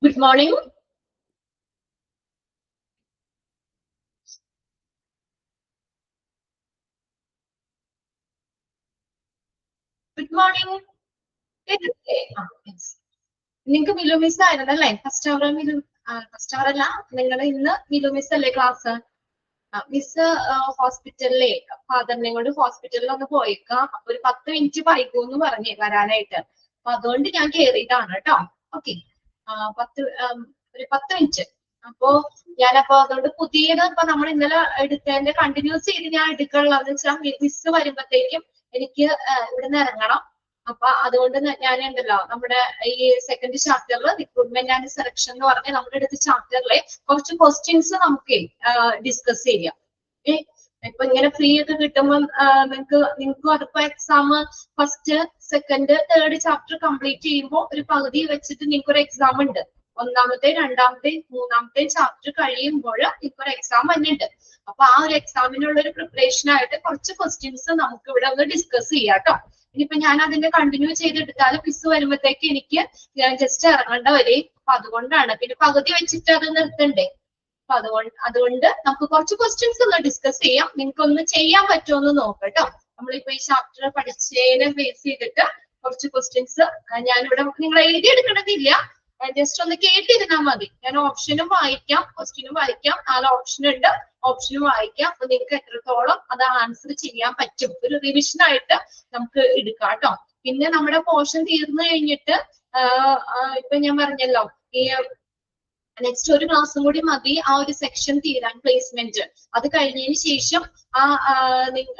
Good morning. Good morning. നിങ്ങൾക്ക് Milu miss ആയിരുന്നല്ലേ first അവർ first അവർ അല്ല നിങ്ങളുടെ ഇന്ന് മിലു മിസ് അല്ലേ ക്ലാസ് മിസ് ഹോസ്പിറ്റലിലെ ഫാദറിനെ കൊണ്ട് ഹോസ്പിറ്റലിൽ ഒന്ന് പോയേക്കാം അപ്പൊ ഒരു 10 മിനിറ്റ് വൈകുമെന്ന് പറഞ്ഞേ വരാനായിട്ട് അപ്പൊ അതുകൊണ്ട് ഞാൻ കേറിയതാണ് കേട്ടോ. ഓക്കെ, ഒരു 10 മിനിറ്റ്. അപ്പോ ഞാനപ്പോ അതുകൊണ്ട് പുതിയത് ഇപ്പൊ നമ്മൾ ഇന്നലെ എടുത്തതിന്റെ കണ്ടിന്യൂസ് ചെയ്ത് ഞാൻ എടുക്കാനുള്ളതെന്ന് വെച്ചാൽ മിസ് വരുമ്പോഴത്തേക്കും എനിക്ക് ഇവിടുന്ന് ഇറങ്ങണം. അപ്പൊ അതുകൊണ്ട് ഞാൻ ഉണ്ടല്ലോ നമ്മുടെ ഈ സെക്കൻഡ് ചാപ്റ്ററിൽ റിക്രൂട്ട്മെന്റ് ആൻഡ് സെലക്ഷൻ എന്ന് പറഞ്ഞ നമ്മുടെ അടുത്ത ചാപ്റ്ററിലെ കുറച്ച് ക്വസ്റ്റ്യൻസ് നമുക്ക് ഡിസ്കസ് ചെയ്യാം. ഇപ്പൊ ഇങ്ങനെ ഫ്രീ ഒക്കെ കിട്ടുമ്പോൾ നിങ്ങൾക്കും അതിപ്പോ exam first second third chapter complete ചെയ്യുമ്പോൾ ഒരു പകുതി വെച്ചിട്ട് നിങ്ങൾക്ക് ഒരു എക്സാം ഉണ്ട്. ഒന്നാമത്തെ രണ്ടാമത്തെ മൂന്നാമത്തെ ചാപ്റ്റർ കഴിയുമ്പോൾ നിങ്ങൾക്ക് ഒരു എക്സാം വന്നിട്ടുണ്ട്. അപ്പൊ ആ ഒരു എക്സാമിനുള്ള ഒരു പ്രിപ്പറേഷൻ ആയിട്ട് കുറച്ച് ക്വസ്റ്റ്യൻസ് നമുക്ക് ഇവിടെ ഒന്ന് ഡിസ്കസ് ചെയ്യാം കേട്ടോ. ഇനിയിപ്പോ ഞാൻ അതിന്റെ കണ്ടിന്യൂ ചെയ്തെടുത്താലും മിസ് വരുമ്പോഴത്തേക്ക് എനിക്ക് ജസ്റ്റ് ഇറങ്ങേണ്ട വരെ. അപ്പൊ അതുകൊണ്ടാണ്, പിന്നെ പകുതി വെച്ചിട്ട് അത് നിർത്തണ്ടേ. അപ്പൊ അതുകൊണ്ട് നമുക്ക് കുറച്ച് ക്വസ്റ്റ്യൻസ് ഒന്ന് ഡിസ്കസ് ചെയ്യാം. നിങ്ങൾക്ക് ഒന്ന് ചെയ്യാൻ പറ്റുമോ എന്ന് നോക്കട്ടോ. നമ്മളിപ്പോ ഈ ചാപ്റ്റർ പഠിച്ചതിനെ ബേസ് ചെയ്തിട്ട് കുറച്ച് ക്വസ്റ്റ്യൻസ് ഞാനിവിടെ നിങ്ങൾ എഴുതിയെടുക്കണമെന്നില്ല, ജസ്റ്റ് ഒന്ന് കേട്ടിരുന്നാൽ മതി. ഞാൻ ഓപ്ഷനും വായിക്കാം ക്വസ്റ്റ്യനും വായിക്കാം. 4 ഓപ്ഷൻ ഉണ്ട്, ഓപ്ഷനും വായിക്കാം. അപ്പൊ നിങ്ങൾക്ക് എത്രത്തോളം അത് ആൻസർ ചെയ്യാൻ പറ്റും ഒരു റിവിഷൻ ആയിട്ട് നമുക്ക് എടുക്കാം കേട്ടോ. പിന്നെ നമ്മുടെ പോർഷൻ തീർന്നു കഴിഞ്ഞിട്ട് ഇപ്പൊ ഞാൻ പറഞ്ഞല്ലോ ഈ നെക്സ്റ്റ് ഒരു ക്ലാസ്സും കൂടി മതി ആ ഒരു സെക്ഷൻ തീരാൻ, പ്ലേസ്മെന്റ്. അത് കഴിഞ്ഞതിന് ശേഷം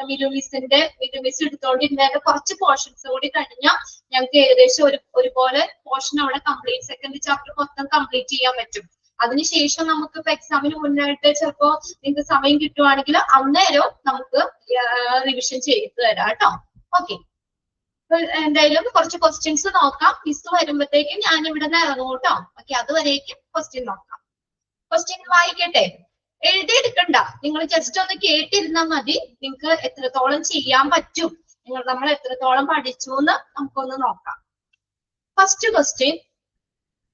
മിലു മിസ് എടുത്തോണ്ടിരുന്നതിന്റെ കുറച്ച് പോർഷൻസ് കൂടി കഴിഞ്ഞാൽ ഞങ്ങൾക്ക് ഏകദേശം ഒരുപോലെ പോർഷൻ അവിടെ കംപ്ലീറ്റ് സെക്കൻഡ് ചാപ്റ്റർ മൊത്തം കംപ്ലീറ്റ് ചെയ്യാൻ പറ്റും. അതിനുശേഷം നമുക്ക് ഇപ്പൊ എക്സാമിന് മുന്നായിട്ട് ചിലപ്പോ നിങ്ങൾക്ക് സമയം കിട്ടുവാണെങ്കിൽ അന്നേരം നമുക്ക് റിവിഷൻ ചെയ്ത് തരാം കേട്ടോ. ഓക്കെ, എന്തായാലും കുറച്ച് ക്വസ്റ്റ്യൻസ് നോക്കാം. മിസ് വരുമ്പോഴത്തേക്കും ഞാൻ ഇവിടെ നിന്ന് ഇറങ്ങും കേട്ടോ. ഓക്കെ, അതുവരേക്കും ക്വസ്റ്റ്യൻ നോക്കാം. ക്വസ്റ്റ്യൻ വായിക്കട്ടെ, എഴുതിയെടുക്കണ്ട, നിങ്ങൾ ജസ്റ്റ് ഒന്ന് കേട്ടിരുന്നാൽ മതി. നിങ്ങൾക്ക് എത്രത്തോളം ചെയ്യാൻ പറ്റും, നമ്മൾ എത്രത്തോളം പഠിച്ചു എന്ന് നമുക്കൊന്ന് നോക്കാം. First question,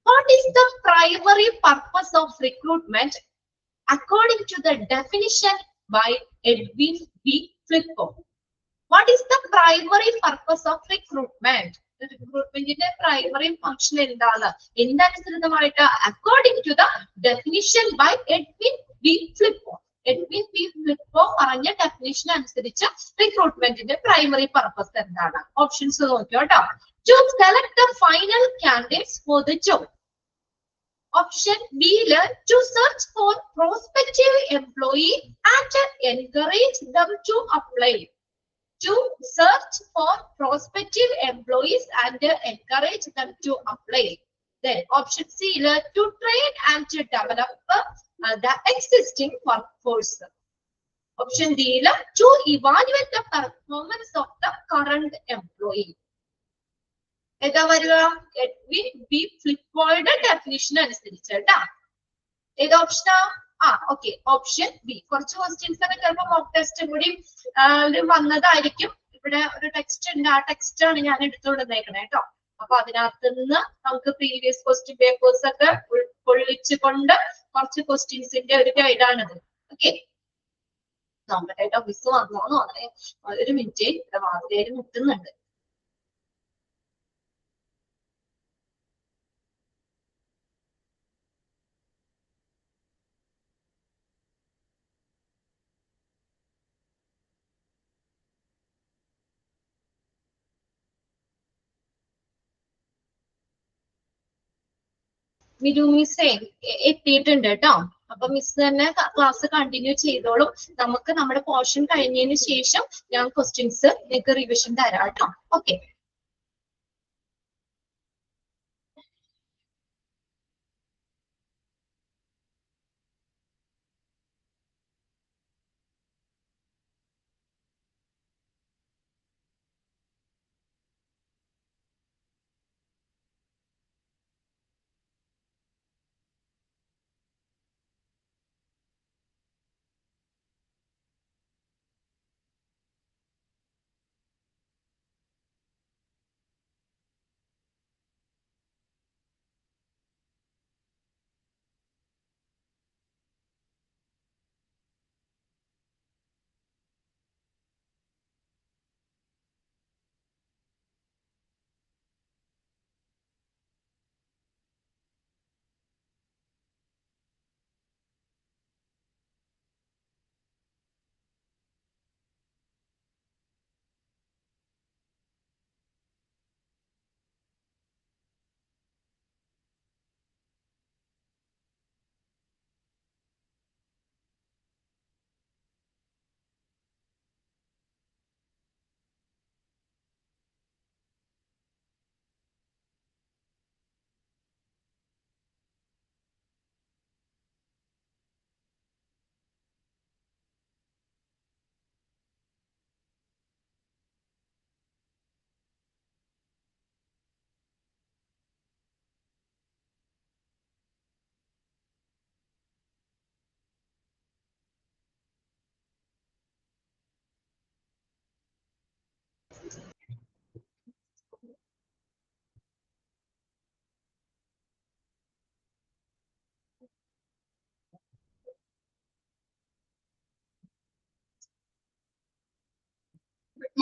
what is the primary purpose of recruitment according to the definition by Edwin B Flippo? What is the primary purpose of recruitment? റിക്രൂട്ട്മെന്റിന്റെ പ്രൈമറി ഫംഗ്ഷൻ എന്താണ് എന്തനുസൃതമായിട്ട് according to the definition by Edwin B Flippo. Edwin B Flippo പറഞ്ഞ definition അനുസരിച്ച് റിക്രൂട്ട്മെന്റിന്റെ primary purpose എന്താണ്? Options നോക്കിയോ കേട്ടോ. To select the final candidates for the job. Option B to search for prospective employee and encourage them to apply. To search for prospective employees and encourage them to apply. Then option C, to train and to develop the existing workforce. Option D, to evaluate the performance of the current employee. ഏതാ വരിക? Edwin B ഫ്ലിപ്പോയുടെ definition അനുസരിച്ച് കേട്ടാ. ഏത് ഓപ്ഷനാ? Okay, option B. കുറച്ച് questions ഒക്കെ ചിലപ്പോൾ mock test കൂടി വന്നതായിരിക്കും. ഇവിടെ ഒരു ടെക്സ്റ്റ് ഉണ്ട്, ആ ടെക്സ്റ്റ് ആണ് ഞാൻ എടുത്തുകൊണ്ടിരുന്നേക്കണേ കേട്ടോ. അപ്പൊ അതിനകത്ത് നിന്ന് നമുക്ക് പ്രീവിയസ് ക്വസ്റ്റ്യൻ പേപ്പേഴ്സ് ഒക്കെ ഉൾക്കൊള്ളിച്ചുകൊണ്ട് കുറച്ച് ക്വസ്റ്റ്യൻസിന്റെ ഒരു ഗൈഡാണിത്. ഓക്കെ, നോക്കട്ടെ കേട്ടോ. മിസ് വന്നോന്ന് പറഞ്ഞേ, ഒരു മിനിറ്റ്, ഇവിടെ വാതിലേര് മുട്ടുന്നുണ്ട്. മിലു മിസ്സേ എത്തിയിട്ടുണ്ട് കേട്ടോ. അപ്പൊ മിസ് തന്നെ ക്ലാസ് കണ്ടിന്യൂ ചെയ്തോളും. നമുക്ക് നമ്മുടെ പോർഷൻ കഴിഞ്ഞതിന് ശേഷം ഞാൻ ക്വസ്റ്റ്യൻസ് നിങ്ങൾക്ക് റിവിഷൻ തരാം കേട്ടോ. Okay,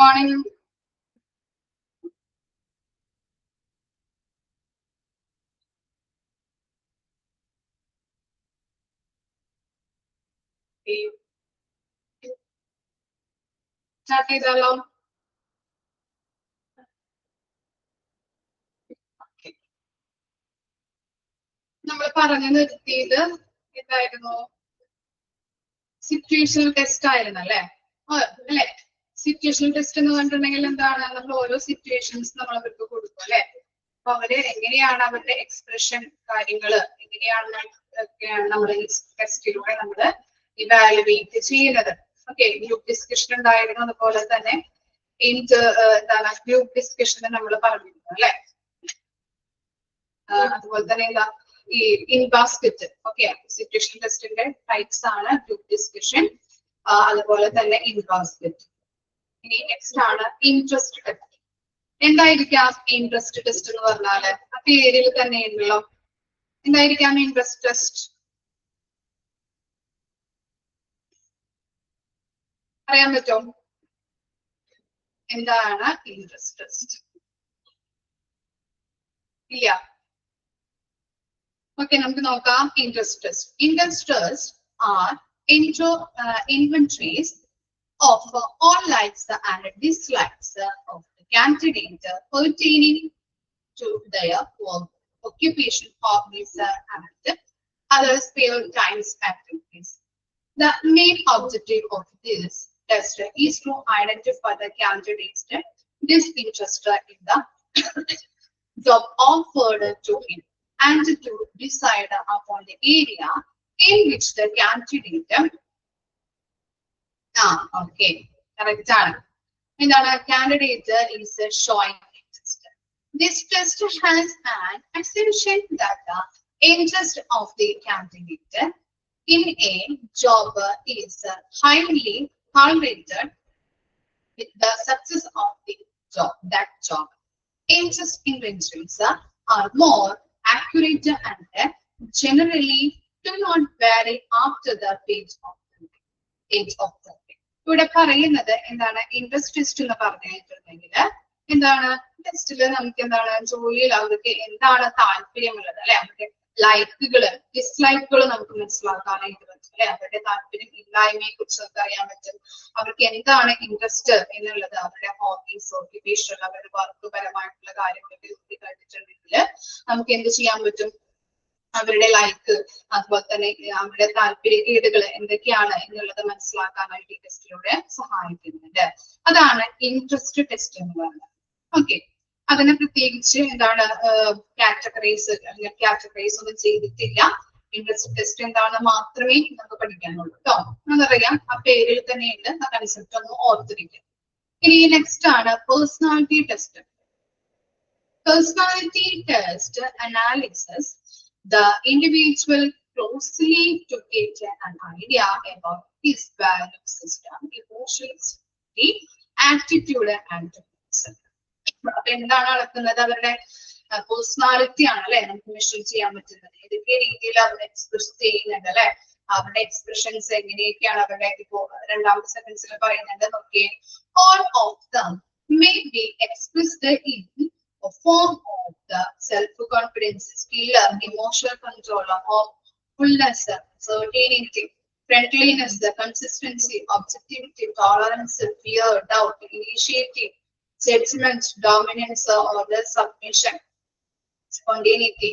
morning. സ്റ്റാർട്ട് ചെയ്താലോ? നമ്മൾ പറഞ്ഞു നിർത്തിയത് എന്തായിരുന്നു? സിറ്റുവേഷണൽ ടെസ്റ്റ് ആയിരുന്നു അല്ലെ? അല്ലെ, സിറ്റുവേഷണൽ ടെസ്റ്റ് എന്ന് പറഞ്ഞിട്ടുണ്ടെങ്കിൽ എന്താണ്? നമ്മൾ ഓരോ സിറ്റുവേഷൻസ് നമ്മൾ അവർക്ക് കൊടുക്കും അല്ലെ? അപ്പൊ അവര് എങ്ങനെയാണ് അവരുടെ എക്സ്പ്രഷൻ കാര്യങ്ങള് എങ്ങനെയാണ് നമ്മൾ ഈ ടെസ്റ്റിലൂടെ നമ്മൾ ഇവാലുവേറ്റ് ചെയ്യുന്നത്. ഓക്കെ, ഗ്രൂപ്പ് ഡിസ്കഷൻ ഉണ്ടായിരുന്നു, അതുപോലെ തന്നെ എന്താണ് ഗ്രൂപ്പ് ഡിസ്കഷൻ നമ്മൾ പറഞ്ഞിരുന്നു അല്ലെ? അതുപോലെ തന്നെ എന്താ ഈ ഇൻ ബാസ്കറ്റ്. ഓക്കെ, സിറ്റുവേഷൻ ടെസ്റ്റിന്റെ ടൈപ്സ് ആണ് ഗ്രൂപ്പ് ഡിസ്കഷൻ, അതുപോലെ തന്നെ ഇൻ ബാസ്കറ്റ്. ഇനി നെക്സ്റ്റ് ആണ് ഇൻട്രസ്റ്റ് ടെസ്റ്റ്. എന്തായിരിക്കാം ഇൻട്രസ്റ്റ് ടെസ്റ്റ് എന്ന് പറഞ്ഞാല്? ആ പേരിൽ തന്നെ ഉണ്ടല്ലോ. എന്തായിരിക്കാം ഇൻട്രസ്റ്റ് ടെസ്റ്റ്? അറിയാൻ പറ്റുമോ? എന്താണ് ഇൻട്രസ്റ്റ് ടെസ്റ്റ്? ഇല്ല. ഓക്കെ, നമുക്ക് നോക്കാം. Interest test. Interest test are inventories of all likes and dislikes of the candidate pertaining to their work, occupation, hobbies, and other spare times activities. The main objective of this test is to identify the candidate's disinterest in the job offered to him and to decide upon the area in which the candidate correct ആണ്. എന്താണ്? Candidate is showing interest. This test has an assumption that the interest of the candidate in a job is highly correlated with the success of the job. That job interest inventories are more accurate and generally do not vary after the age of the ഇവിടെ പറയുന്നത് എന്താണ്? Interest test എന്ന് പറഞ്ഞിട്ടുണ്ടെങ്കിൽ എന്താണ്? ടെസ്റ്റില് നമുക്ക് എന്താണ്? ജോലിയിൽ അവർക്ക് എന്താണ് താല്പര്യമുള്ളത് അല്ലെ? അവരുടെ ലൈക്കുകള് ഡിസ്ലൈക്കുകള് നമുക്ക് മനസ്സിലാക്കാനായിട്ട് പറ്റും അല്ലെ? അവരുടെ താല്പര്യം ഇല്ലായ്മയെ കുറിച്ചൊക്കെ അറിയാൻ പറ്റും. അവർക്ക് എന്താണ് ഇൻട്രസ്റ്റ് എന്നുള്ളത്, അവരുടെ ഹോബീസ്, ഓക്യുപേഷൻ, അവരുടെ വർക്ക് പരമായിട്ടുള്ള കാര്യങ്ങളൊക്കെ നോക്കി കഴിഞ്ഞിട്ടുണ്ടെങ്കിൽ നമുക്ക് എന്ത് ചെയ്യാൻ പറ്റും? അവരുടെ ലൈക്ക്, അതുപോലെ തന്നെ അവരുടെ താല്പര്യക്കേടുകൾ എന്തൊക്കെയാണ് എന്നുള്ളത് മനസ്സിലാക്കാനായിട്ട് ഈ ടെസ്റ്റിലൂടെ സഹായിക്കുന്നുണ്ട്. അതാണ് ഇൻട്രസ്റ്റ് ടെസ്റ്റ് എന്ന് പറയുന്നത്. ഓക്കെ, അതിന് പ്രത്യേകിച്ച് എന്താണ് കാറ്റഗറൈസ് ഒന്നും ചെയ്തിട്ടില്ല. ഇൻട്രസ്റ്റ് ടെസ്റ്റ് എന്താണെന്ന് മാത്രമേ നമുക്ക് പഠിക്കാനുള്ളൂ കേട്ടോ. അതറിയാം, ആ പേരിൽ തന്നെയുണ്ട്, ആ കൺസെപ്റ്റ് ഒന്ന് ഓർത്തിരിക്കും. ഇനി നെക്സ്റ്റ് ആണ് personality test. Personality test analysis the individual closely to get an idea about his value system, emotions, attitude and beliefs. അപ്പൊ എന്താണ് നടക്കുന്നത്? അവരുടെ പേഴ്സണാലിറ്റി ആണ് അല്ലെ നമുക്ക് മെഷർ ചെയ്യാൻ പറ്റുന്നത്. ഏതൊക്കെ രീതിയിൽ അവർ എക്സ്പ്രസ് ചെയ്യുന്നുണ്ട് അല്ലെ? അവരുടെ എക്സ്പ്രഷൻസ് എങ്ങനെയൊക്കെയാണ് അവരുടെ ഇപ്പോ രണ്ടാമത്തെ സെന്റൻസിൽ പറയുന്നുണ്ട്. നോക്കിയേ, all of them may be expressed in a form of the self-confidence, skill, emotional control, hopefulness, certainty, friendliness, consistency, objectivity, tolerance, fear, doubt, initiative, judgment, dominance, order, submission, spontaneity,